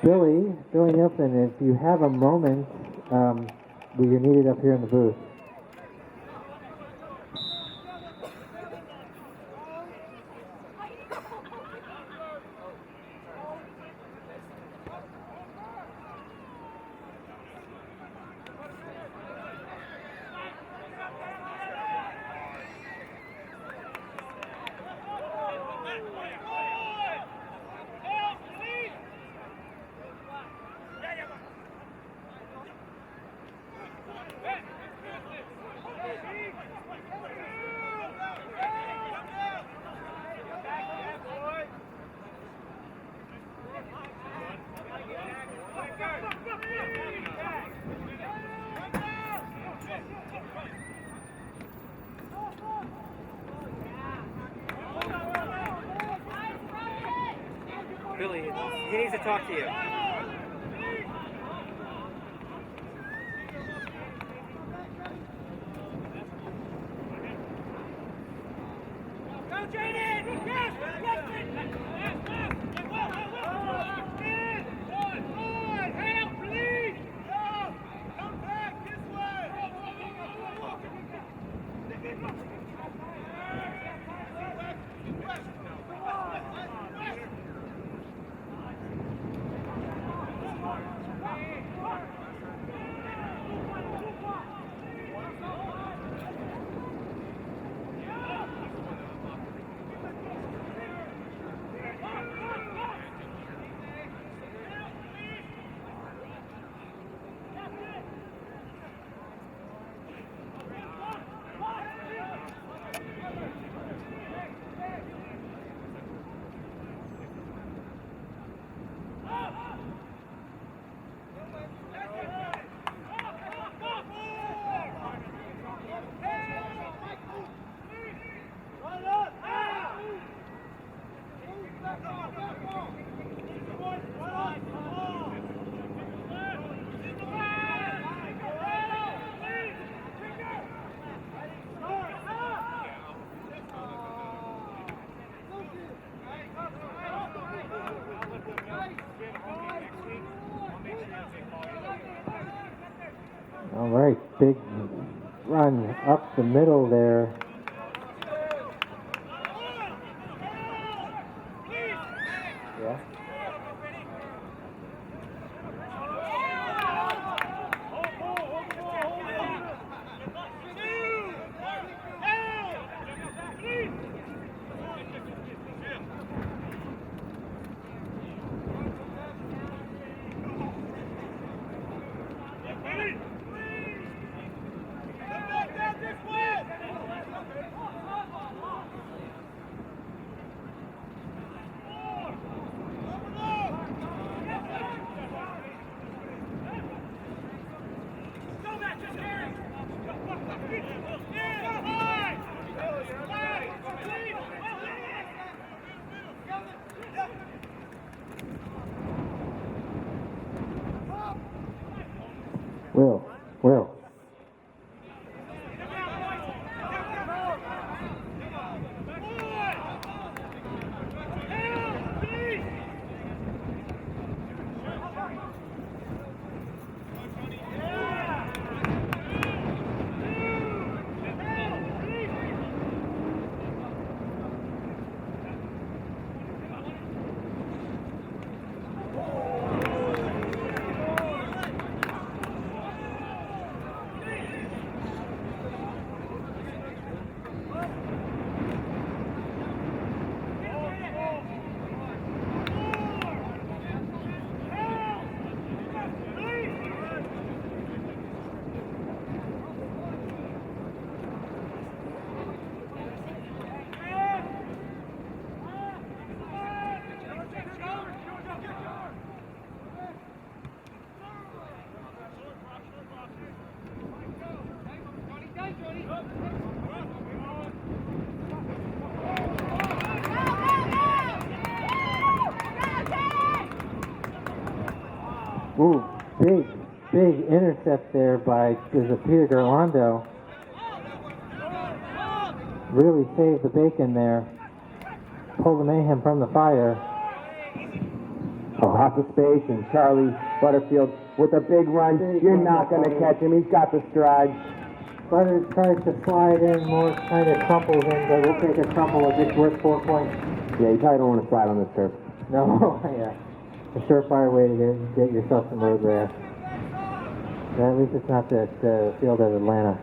Billy Nielsen, if you have a moment, you're needed up here in the booth. Billy, he needs to talk to you. Go, Jaden! Yes! Help, please! Come back this way! All right, big run up the middle there. Yeah. Will. Ooh, big intercept there by Peter Gerlando. Really saved the bacon there. Pulled the Mayhem from the fire. Oh, lots of space, and Charlie Butterfield with a big run. You're not going to catch him. He's got the stride. Butter tries to slide in, more kind of crumples in, but we'll take a crumple if it's worth 4 points. Yeah, you probably don't want to slide on this turf. No, yeah. A surefire way to get yourself some road grass. But at least it's not the field of Atlanta.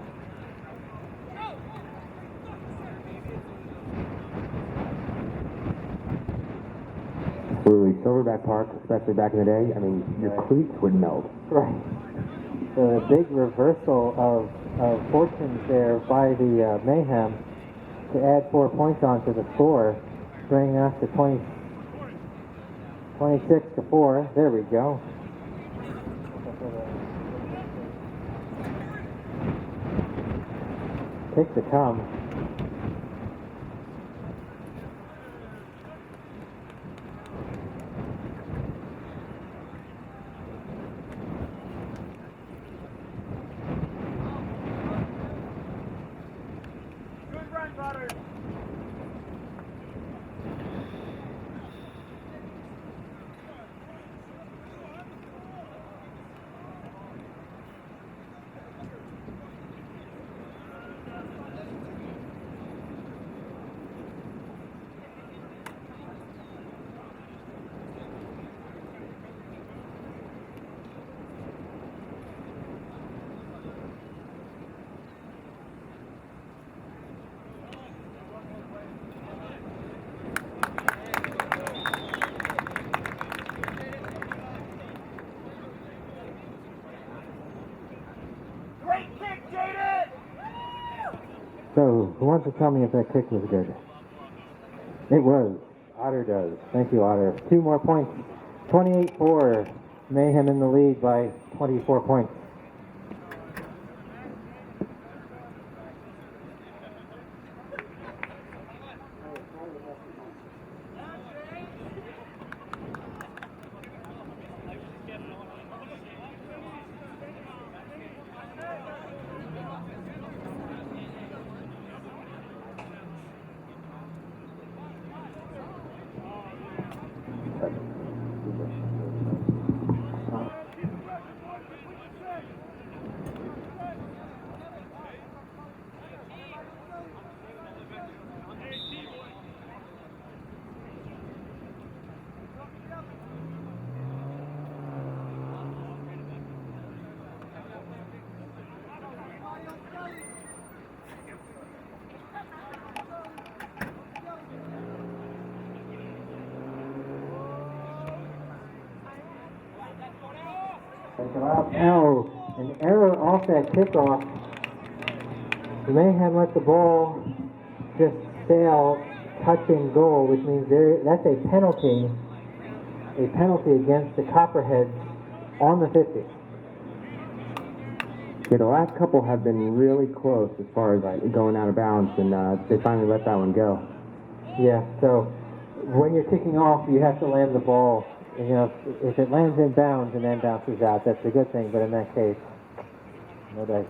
Absolutely. Silverback Park, especially back in the day, I mean, your cleats would melt. Right. So a big reversal of fortunes there by the Mayhem to add 4 points onto the score, bringing us to 26-4. There we go. Pick to come. Good run, Butter. Great kick, Jaden! So, who wants to tell me if that kick was good? It was. Otter does. Thank you, Otter. 2 more points. 28-4. Mayhem in the lead by 24 points. Now, an error off that kickoff. The Mayhem let the ball just sail touching goal, which means that's a penalty against the Copperheads on the 50. Yeah, the last couple have been really close as far as going out of bounds, and they finally let that one go. Yeah, so when you're kicking off, you have to land the ball. You know, if it lands in bounds and then bounces out, that's a good thing, but in that case, No dice.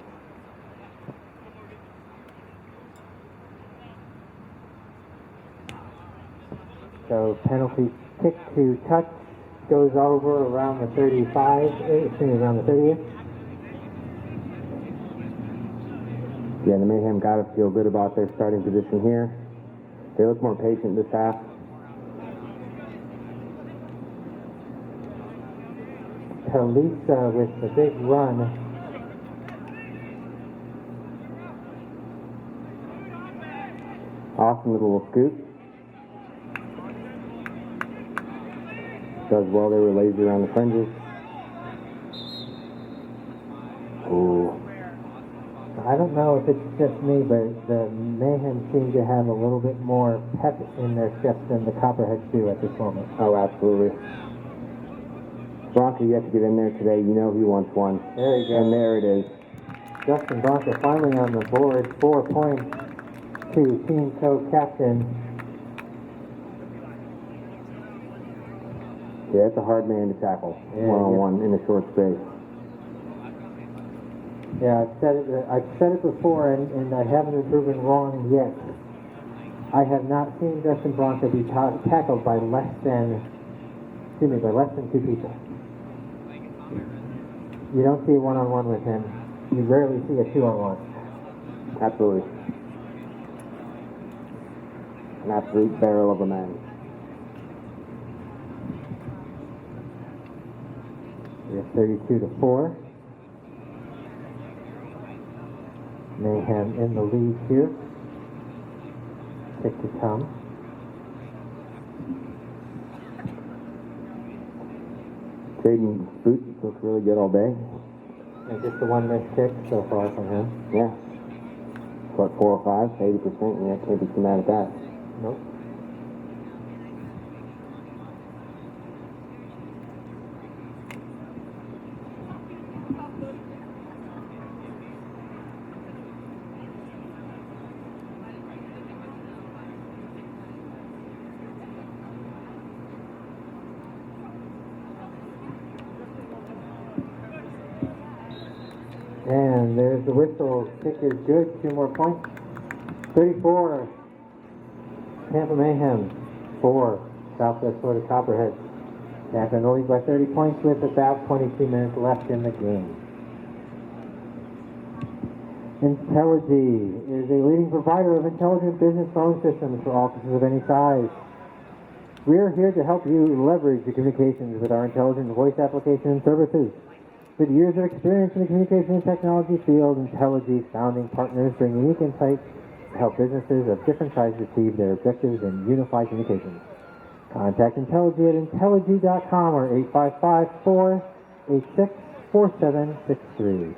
So penalty kick to touch goes over around the 35, around the 30th. Yeah, the Mayhem got to feel good about their starting position here. They look more patient this half. Talisa with the big run. Awesome little scoop. Does well there with lazy around the fringes. Ooh. I don't know if it's just me, but the Mayhem seem to have a little bit more pep in their steps than the Copperheads do at this moment. Oh, absolutely. Bronco, you have to get in there today. You know he wants one. There you go. And there it is. Justin Bronco finally on the board. 4 points to team co-captain. Yeah, it's a hard man to tackle. Yeah, One-on-one in a short space. Yeah, I've said it before, and I haven't been proven wrong yet. I have not seen Justin Bronco be tackled by less than 2 people. You don't see a one-on-one with him. You rarely see a 2-on-1. Absolutely. An absolute barrel of a man. We have 32-4. Mayhem in the lead here. Kick to come. Jaden's boot looks really good all day. And just the one missed kick so far from him. Yeah. What, 4 or 5, 80%? Yeah, can't be too mad at that. Nope. And there's the whistle. Kick is good. 2 more points. 34. Tampa Mayhem. 4. Southwest Florida Copperheads. Tampa in the lead by 30 points with about 22 minutes left in the game. Intelligy is a leading provider of intelligent business phone systems for offices of any size. We are here to help you leverage your communications with our intelligent voice application and services. With years of experience in the communication and technology field, Intelligy's founding partners bring unique insights to help businesses of different sizes achieve their objectives in unified communications. Contact Intelligy at intelligy.com or 855-486-4763.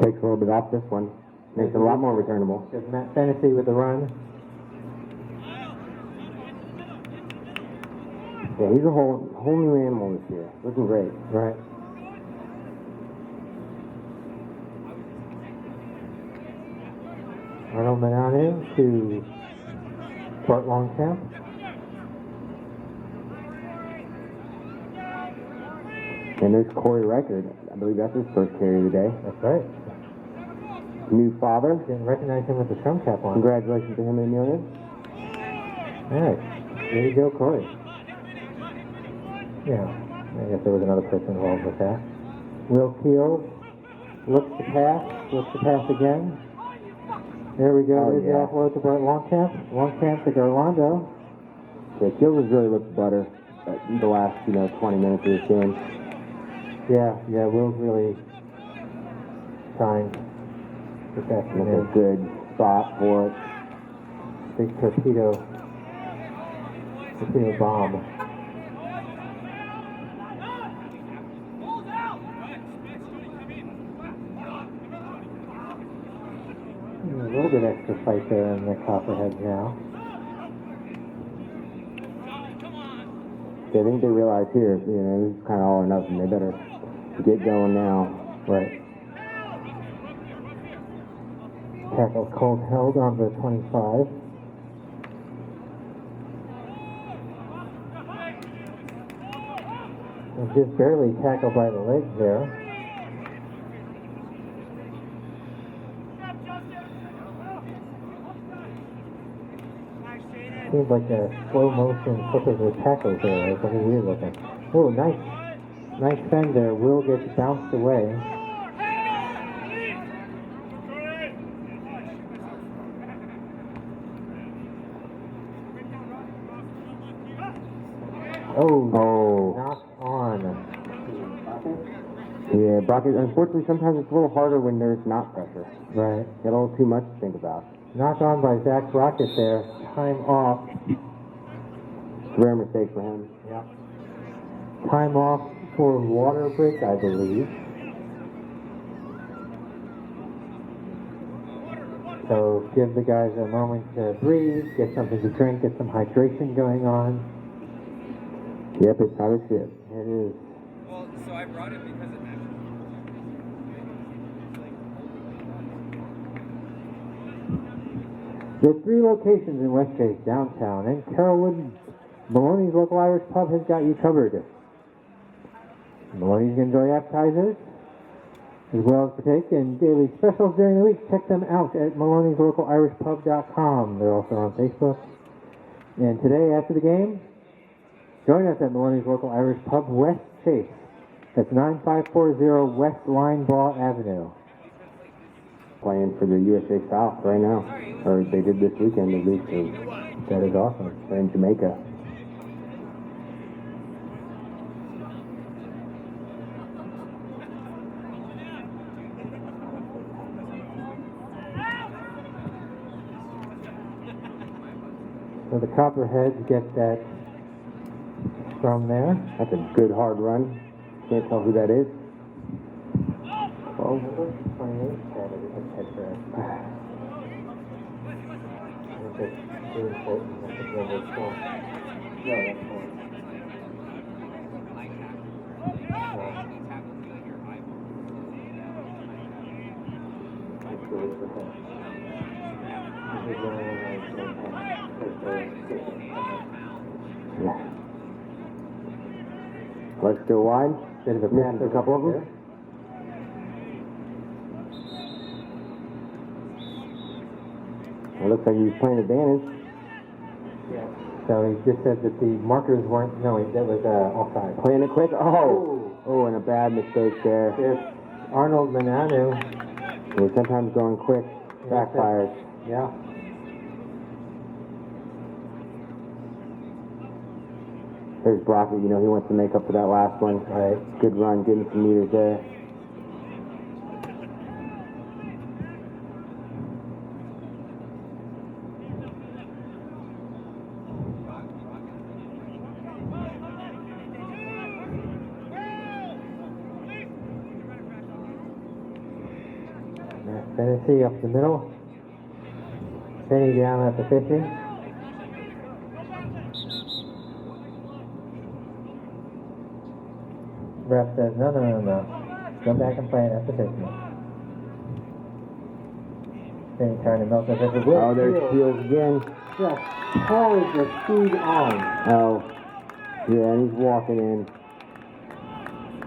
Takes a little bit off this one. Makes it a lot more returnable. There's Matt Fennessy with the run. Yeah, he's a whole new animal this year. Looking great. Right. Arnold Mananu to Bart Longchamp. And there's Corey Record. I believe that's his first carry of the day. That's right. New father. Didn't recognize him with the scrum cap on. Congratulations to him and Amelia. All right. There you go, Corey. Yeah. I guess there was another person involved with that. Will Keel looks to pass again. There we go. Oh, There's the yeah. offload to Bart Longchamp. Longchamp to Garlando. Yeah, Keel has really looked butter the last, 20 minutes of this game. Yeah, Will's really trying to protect That's him. a good spot for it. Big torpedo bomb. A little bit extra fight there in the Copperheads now. I think they realize here, this is kind of all or nothing. They better get going now. Right. Tackle called held on the 25. And just barely tackled by the legs there. Seems like a slow motion flippers with tackles there. It's like weird looking. Oh, nice fend there. Will gets bounced away. Oh, knocked on. Yeah, Brockett, unfortunately, sometimes it's a little harder when there's not pressure. Right. Got a little too much to think about. Knocked on by Zach Brockett there. Time off. Rare mistake for him. Yep. Time off for water break, I believe. So give the guys a moment to breathe, get something to drink, get some hydration going on. Yep, it's how it is. It is. Well, so I brought it because it matches. There are 3 locations in West Chase, downtown, and Carrollwood. Maloney's Local Irish Pub has got you covered. Maloney's can enjoy appetizers, as well as partake in daily specials during the week. Check them out at Maloney'sLocalIrishPub.com. They're also on Facebook. And today, after the game, join us at Maloney's Local Irish Pub, West Chase. That's 9540 West Linebaugh Avenue. Playing for the USA South right now. Or they did this weekend at least. That is awesome. They're in Jamaica. So the Copperheads get that from there. That's a good hard run. Can't tell who that is. 12, 28, head grab. I think that's too important. I think that was 12. No, that's 4. Yeah. Let's go wide. Bit of a Missed a couple of them. It looks like he was playing advantage. Yeah. So he just said that the markers weren't. No, that was offside. Playing it quick. Oh, and a bad mistake there. If Arnold Mananu. Sometimes going quick backfires. Yeah. There's Brockett, he wants to make up for that last one. Right. Good run, getting some meters there. Tennessee up the middle. Penny down at the 50. Ref says, no. Come back and play it at the 50. Penny trying to melt the 50. Oh, there's Shields again. Just pours the speed on. Oh, yeah, and he's walking in.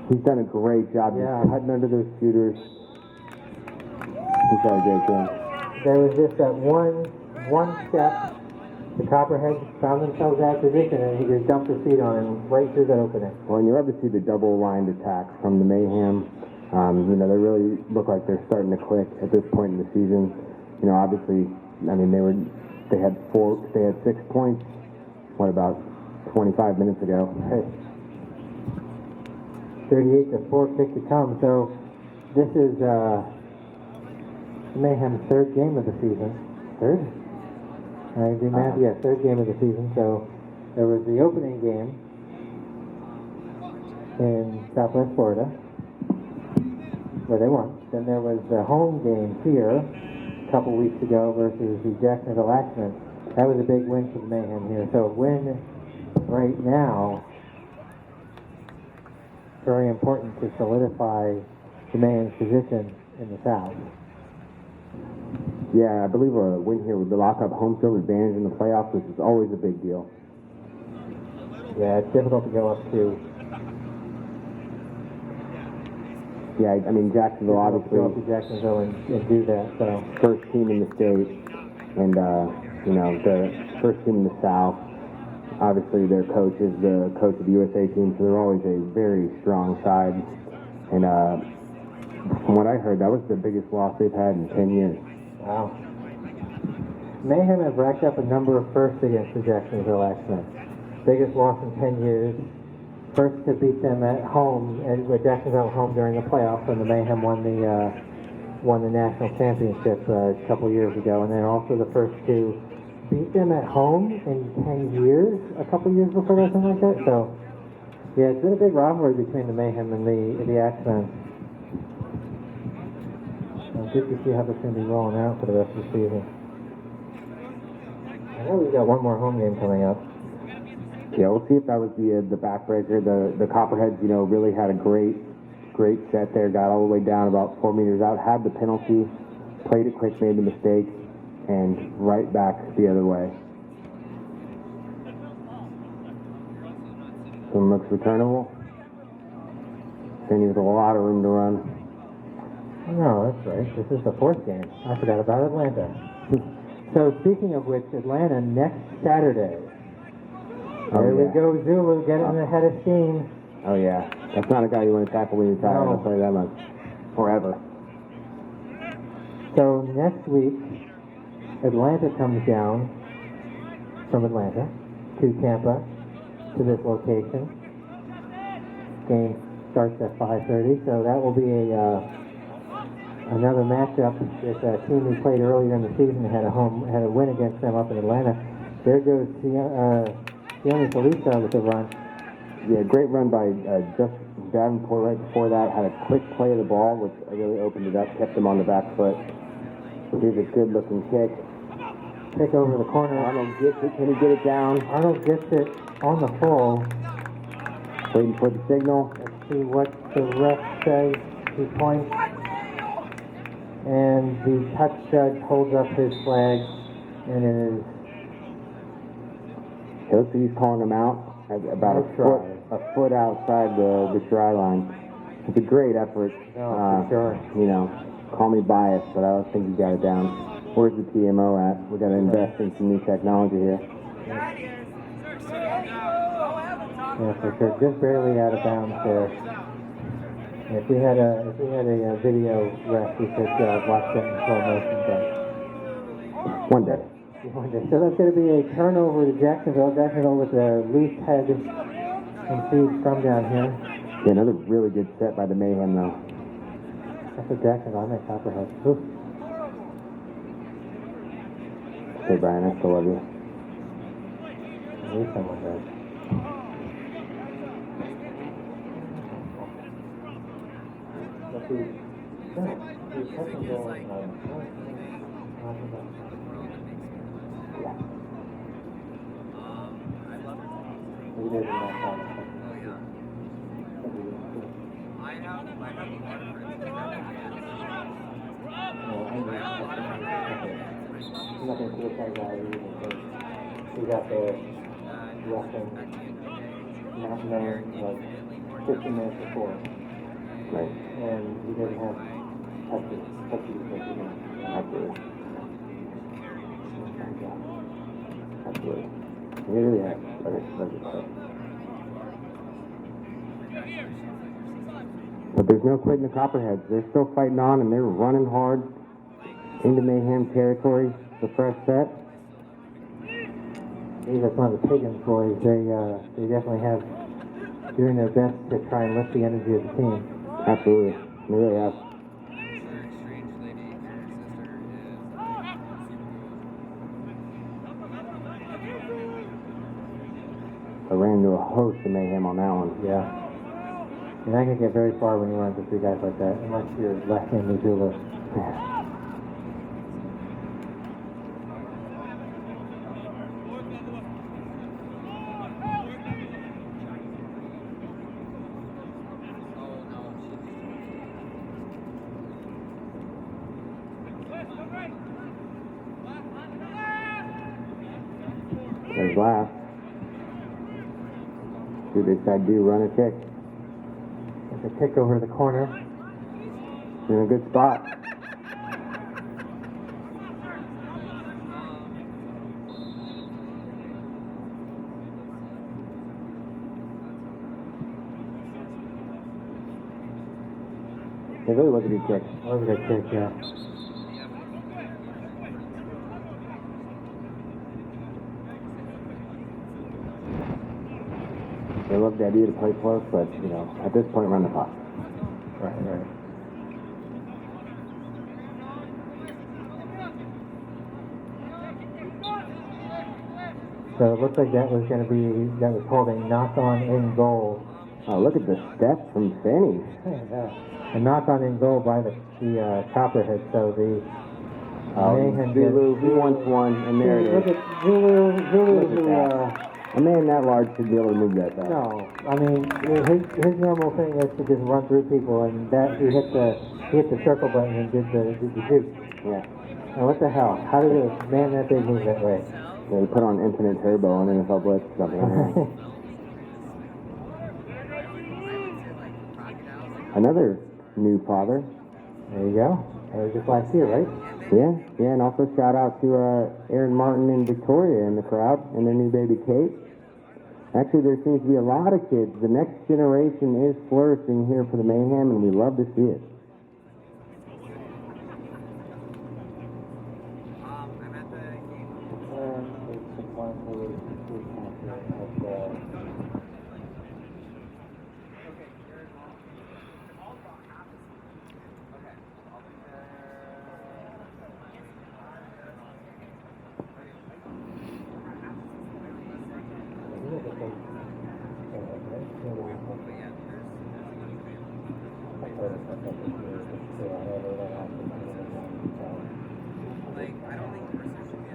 He's done a great job. Yeah. He's cutting under those shooters. He's done a great game. There was just that one step. The Copperheads found themselves out of position, and he just dumped his feet on him right through that opening. Well, and you love to see the double-lined attacks from the Mayhem. They really look like they're starting to click at this point in the season. Obviously, they had 6 points. What about 25 minutes ago? Hey. 38-4 kick to come. So this is Mayhem's 3rd game of the season. 3rd? I do math. Yeah, 3rd game of the season. So there was the opening game in Southwest Florida, where they won. Then there was the home game here a couple weeks ago versus the Jacksonville Axemen. That was a big win for the Mayhem here. So a win right now, very important to solidify the Mayhem's position in the South. Yeah, I believe a win here would lock up home field advantage in the playoffs, which is always a big deal. Yeah, it's difficult to go up to. Yeah, I mean, Jacksonville obviously Go up to Jacksonville and do that. So first team in the state, and you know, the first team in the South. Obviously, their coach is the coach of the USA team, so they're always a very strong side. And from what I heard, that was the biggest loss they've had in 10 years. wow. Mayhem have racked up a number of firsts against the Jacksonville Axemen. Biggest loss in 10 years. First to beat them at home, with Jacksonville at home during the playoffs when the Mayhem won the national championship a couple years ago, and then also the first to beat them at home in 10 years, a couple years before that, something like that. So, yeah, it's been a big rivalry between the Mayhem and the Axemen. Good to see how this is going to be rolling out for the rest of the season. I know we've got one more home game coming up. Yeah, we'll see if that was the backbreaker. The Copperheads, you know, really had a great set there. Got all the way down about 4 meters out. Had the penalty, played it quick, made the mistake, and right back the other way. One looks returnable. Then he has a lot of room to run. No, that's right. This is the fourth game. I forgot about Atlanta. So speaking of which, Atlanta next Saturday. There we go, Zulu, getting ahead of steam. Oh yeah, that's not a guy you want to tackle when you're tired. No. I'll tell you that much. Forever. So next week, Atlanta comes down from Atlanta to Tampa to this location. Game starts at 5:30, so that will be another matchup with a team we played earlier in the season, had a win against them up in Atlanta. There goes Sione Felisa with the run. Yeah, great run by just Davenport right before that. Had a quick play of the ball, which really opened it up, kept him on the back foot. Here's a good-looking kick. Kick over the corner. Arnold gets it. Can he get it down? Arnold gets it on the full. Waiting for the signal. Let's see what the ref says. He points, and the touch judge holds up his flag, and it is It looks like he's calling him out at about a foot outside the try line. It's a great effort. for sure. You know, call me biased, but I don't think he got it down. Where's the TMO at? We got to invest in some new technology here. Yeah, for sure. Just barely out of bounds there. If we had a video ref, we could watch that in slow motion. But One day. so that's going to be a turnover to Jacksonville. Jacksonville with a loose head and feed from down here. Yeah, another really good set by the Mayhem, though. That's a Jacksonville. I meant Copperheads. Oof. Hey, Brian, I still love you. At least someone does. Let's see. We did in that time. Nothing to look like that either. We got the Russian not known like 15 minutes before. Right. And he doesn't have touches. Absolutely. Absolutely. He really has. But there's no quitting the Copperheads. They're still fighting on, and they're running hard into Mayhem territory. The fresh set. These are some of the Piggins boys. They definitely have doing their best to try and lift the energy of the team. Absolutely. They really have. I ran into a host of Mayhem on that one. Yeah. You're not going to get very far when you run into three guys like that, unless you're left-hand Missoula. There's last. Do they decide to do run a kick? It's a kick over the corner. In a good spot. It really was a good kick. That was a good kick, yeah. They love the idea to play close, but, you know, at this point, run the clock. Right. So it looks like that was called a knock-on in goal. Oh, look at the step from Finney. A knock-on in goal by the Copperheads. So the Mayhem Zulu, he wants one, and there it Look is. at Zulu, Look at who, that. A man that large should be able to move that fast. no, I mean, his normal thing is to just run through people, and that he hit the circle button and did the juke. Yeah. Now what the hell? How did a man that big move that way? Yeah, he put on infinite turbo on NFL Blitz or something. Another new father. There you go. That was just last year, right? Yeah, and also shout out to Aaron Martin and Victoria in the crowd and their new baby Kate. Actually, there seems to be a lot of kids. The next generation is flourishing here for the Mayhem, and we love to see it. I'm at the game. Like, I don't think horses should be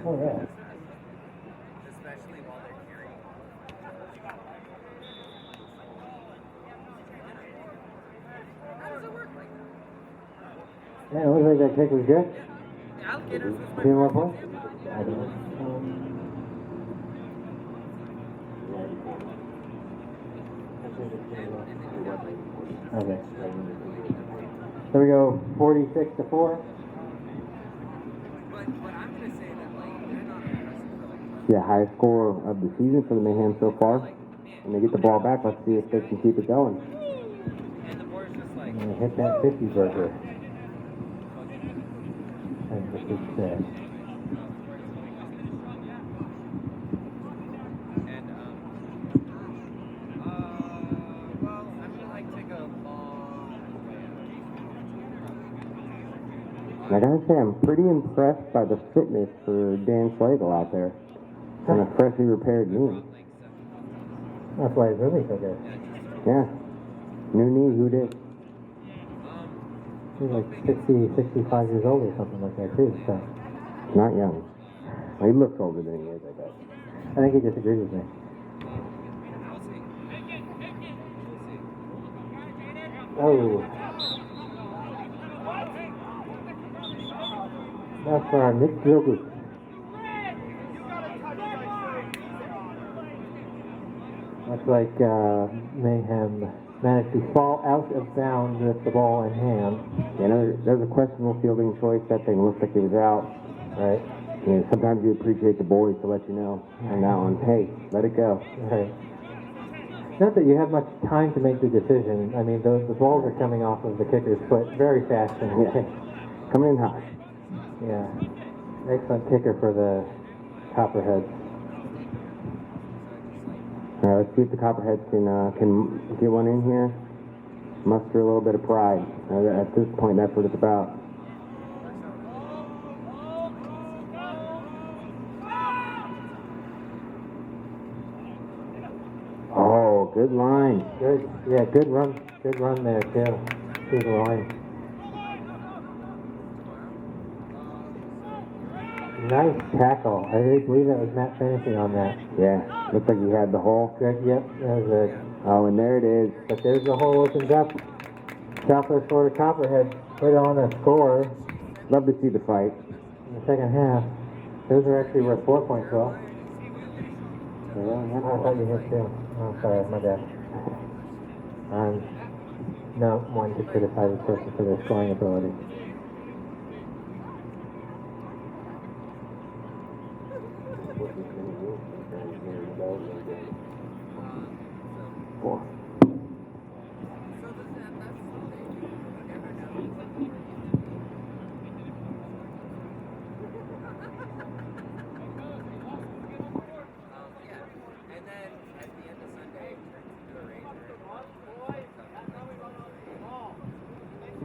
Oh, yeah. especially while they're carrying. How does it work like that? Yeah, it looks like that kick was good. The alligators was my 2 more first points? example. I don't know. Okay. There we go, 46-4. But I'm gonna say that like they're not impressive for like Yeah, highest score of the season for the Mayhem so far. And they get the ball back. Let's see if they can keep it going. and the board's just like I'm gonna hit that 50 burger. That's what it said. and well I'm gonna like take a long And I gotta say, I'm pretty impressed by the fitness for Dan Slagle out there on a freshly repaired knee. That's why it's really so good. Yeah. New knee, who did? He's like 60, 65 years old or something like that too, so. Not young. Well, he looks older than he is, I bet. I think he disagrees with me. Oh. That's for our Nick Gilbert. Looks like Mayhem managed to fall out of bounds with the ball in hand. Yeah, there's a questionable fielding choice. That thing looks like it was out. Right? Yeah, sometimes you appreciate the boys to let you know. And that one, hey, let it go. Right. Not that you have much time to make the decision. I mean, the balls are coming off of the kicker's foot very fast. And Yeah. Coming in hot. yeah. Excellent kicker for the Copperheads. All right, let's see if the Copperheads can get one in here. Muster a little bit of pride. At this point, that's what it's about. Oh, good line. Good. Yeah, good run. Good run there, too. Through the line. Nice tackle. I believe that was Matt finishing on that. Yeah, looks like he had the hole. Good. Yep, that was it. Oh, and there it is. But there's the hole opens up. Southwest Florida Copperhead put on a score Love to see the fight. in the second half. Those are actually worth 4 points, though. I thought you hit too. Oh, sorry, my bad. No one could criticize a person for their scoring ability. Four.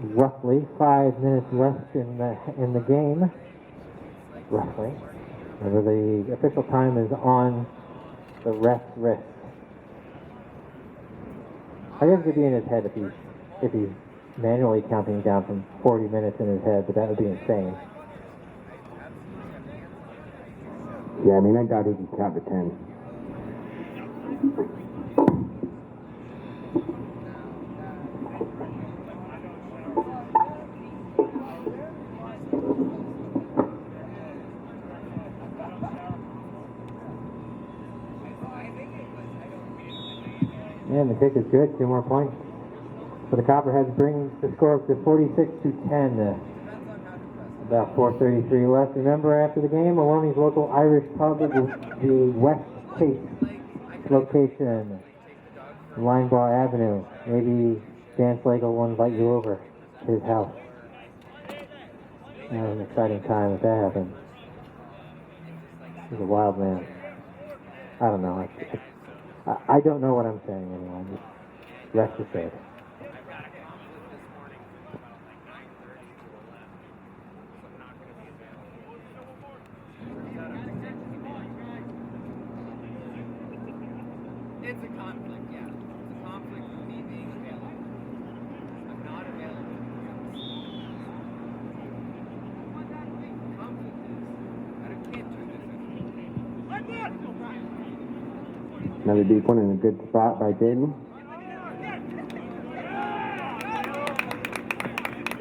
Roughly 5 minutes left in the game. Roughly. Remember, the official time is on the ref's wrist. I guess it'd be in his head if he's manually counting down from 40 minutes in his head, but that would be insane. Yeah, I mean, I doubt he can count to 10. And the kick is good. 2 more points. So the Copperheads bring the score up to 46-10. About 4:33 left. Remember, after the game, Maloney's local Irish pub is the West Cape location, Linebar Avenue. Maybe Dan Slagle will invite you over to his house. That was an exciting time if that happened. He's a wild man. I don't know. I don't know what I'm saying anymore. Rest assured. It's a conflict, yeah. It's a conflict with me being available. I'm not available. Conflict is, I can't do this. Another deep one in a good spot by Jaden.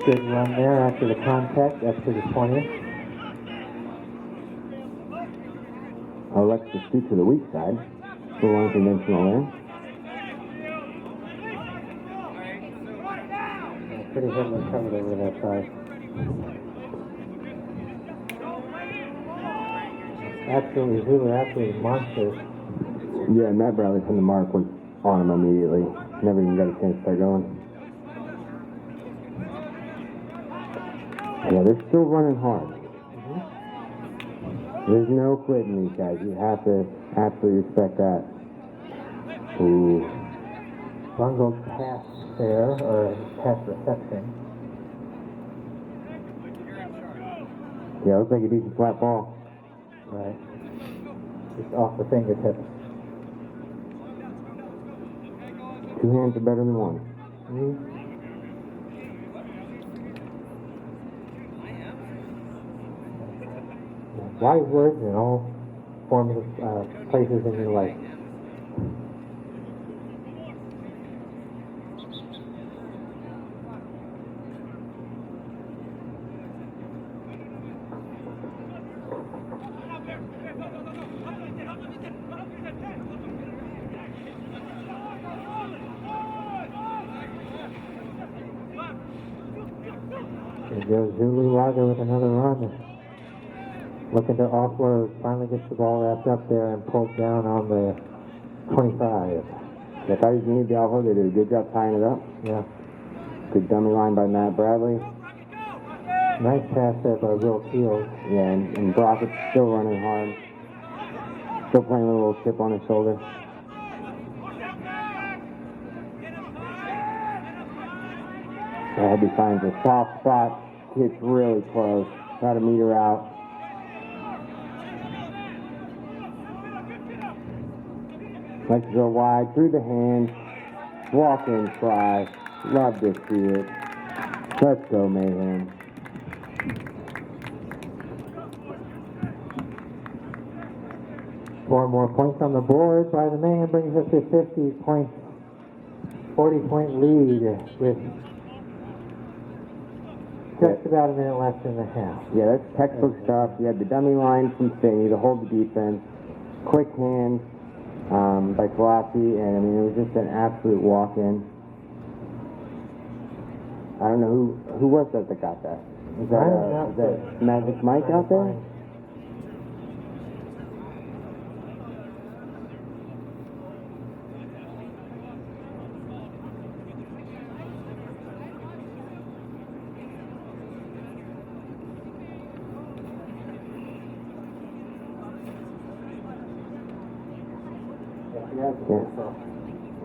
Good run there after the contact, up to the 20th. Alexis shoot to the weak side. A little unconventional there. Pretty heavily covered over that side. Absolutely, we were absolutely monsters. Yeah, and Matt Bradley from the mark was on him immediately. Never even got a chance to start going. Yeah, they're still running hard. There's no quitting these guys. You have to absolutely respect that. Ooh. Bungled pass there, or pass reception. Yeah, looks like a decent flat ball. Right. Just off the fingertips. 2 hands are better than 1. Wise words in all forms of places in your life. Here goes Zulu Lager with another run. Looking to offload, finally gets the ball wrapped up there and pulled down on the 25. I thought he needed the offload. They did a good job tying it up. Yeah. Good dummy line by Matt Bradley. Nice pass there by Will Fields. Yeah, and Brockett's still running hard. Still playing with a little chip on his shoulder. He finds a soft spot. Hits really close. About a meter out. Let's go wide through the hands. Walk in try. Love to see it. Let's go, Mayhem. Four more points on the board by the Mayhem brings us to 50 points. 40-point lead with just about a minute left in the half. Yeah, that's textbook stuff. You had the dummy line from Finney to hold the defense. Quick hands. by Colaffi, and I mean, it was just an absolute walk-in. I don't know who was that got that? Is that Magic Mike out there?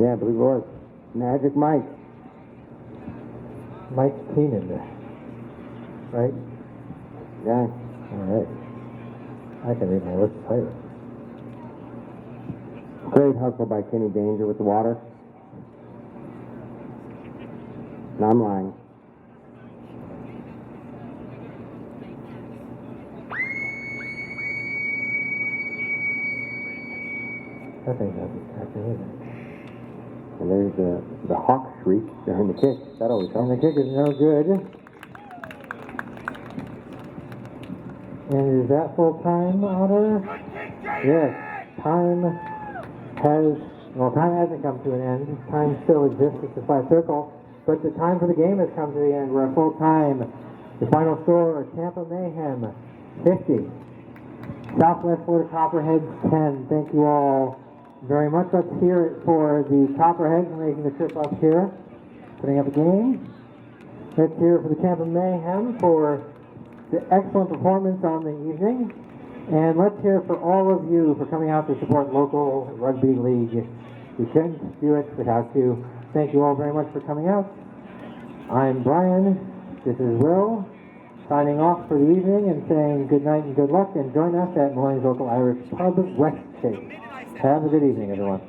Yeah, I believe it was. Magic Mike. Mike Keenan, right? Yeah. All right. I can read my list of players. Great hustle by Kenny Danger with the water. No, I'm lying. I think that's amazing. And there's the hawk shriek during the kick. That always And helps. the kick is no good. And is that full time, Otter? Yes. Time hasn't come to an end. Time still exists. It's a flat circle. But the time for the game has come to the end. We're at full time. The final score, Tampa Mayhem 50. Southwest Florida Copperheads 10. Thank you all very much. Let's hear it for the Copperheads making the trip up here, putting up a game. Let's hear it for the Tampa Mayhem for the excellent performance on the evening. And let's hear it for all of you for coming out to support local rugby league. We couldn't do it without you. Thank you all very much for coming out. I'm Brian. This is Will. Signing off for the evening and saying good night and good luck, and join us at Morning's Local Irish Pub, West Chase. Have a good evening, everyone.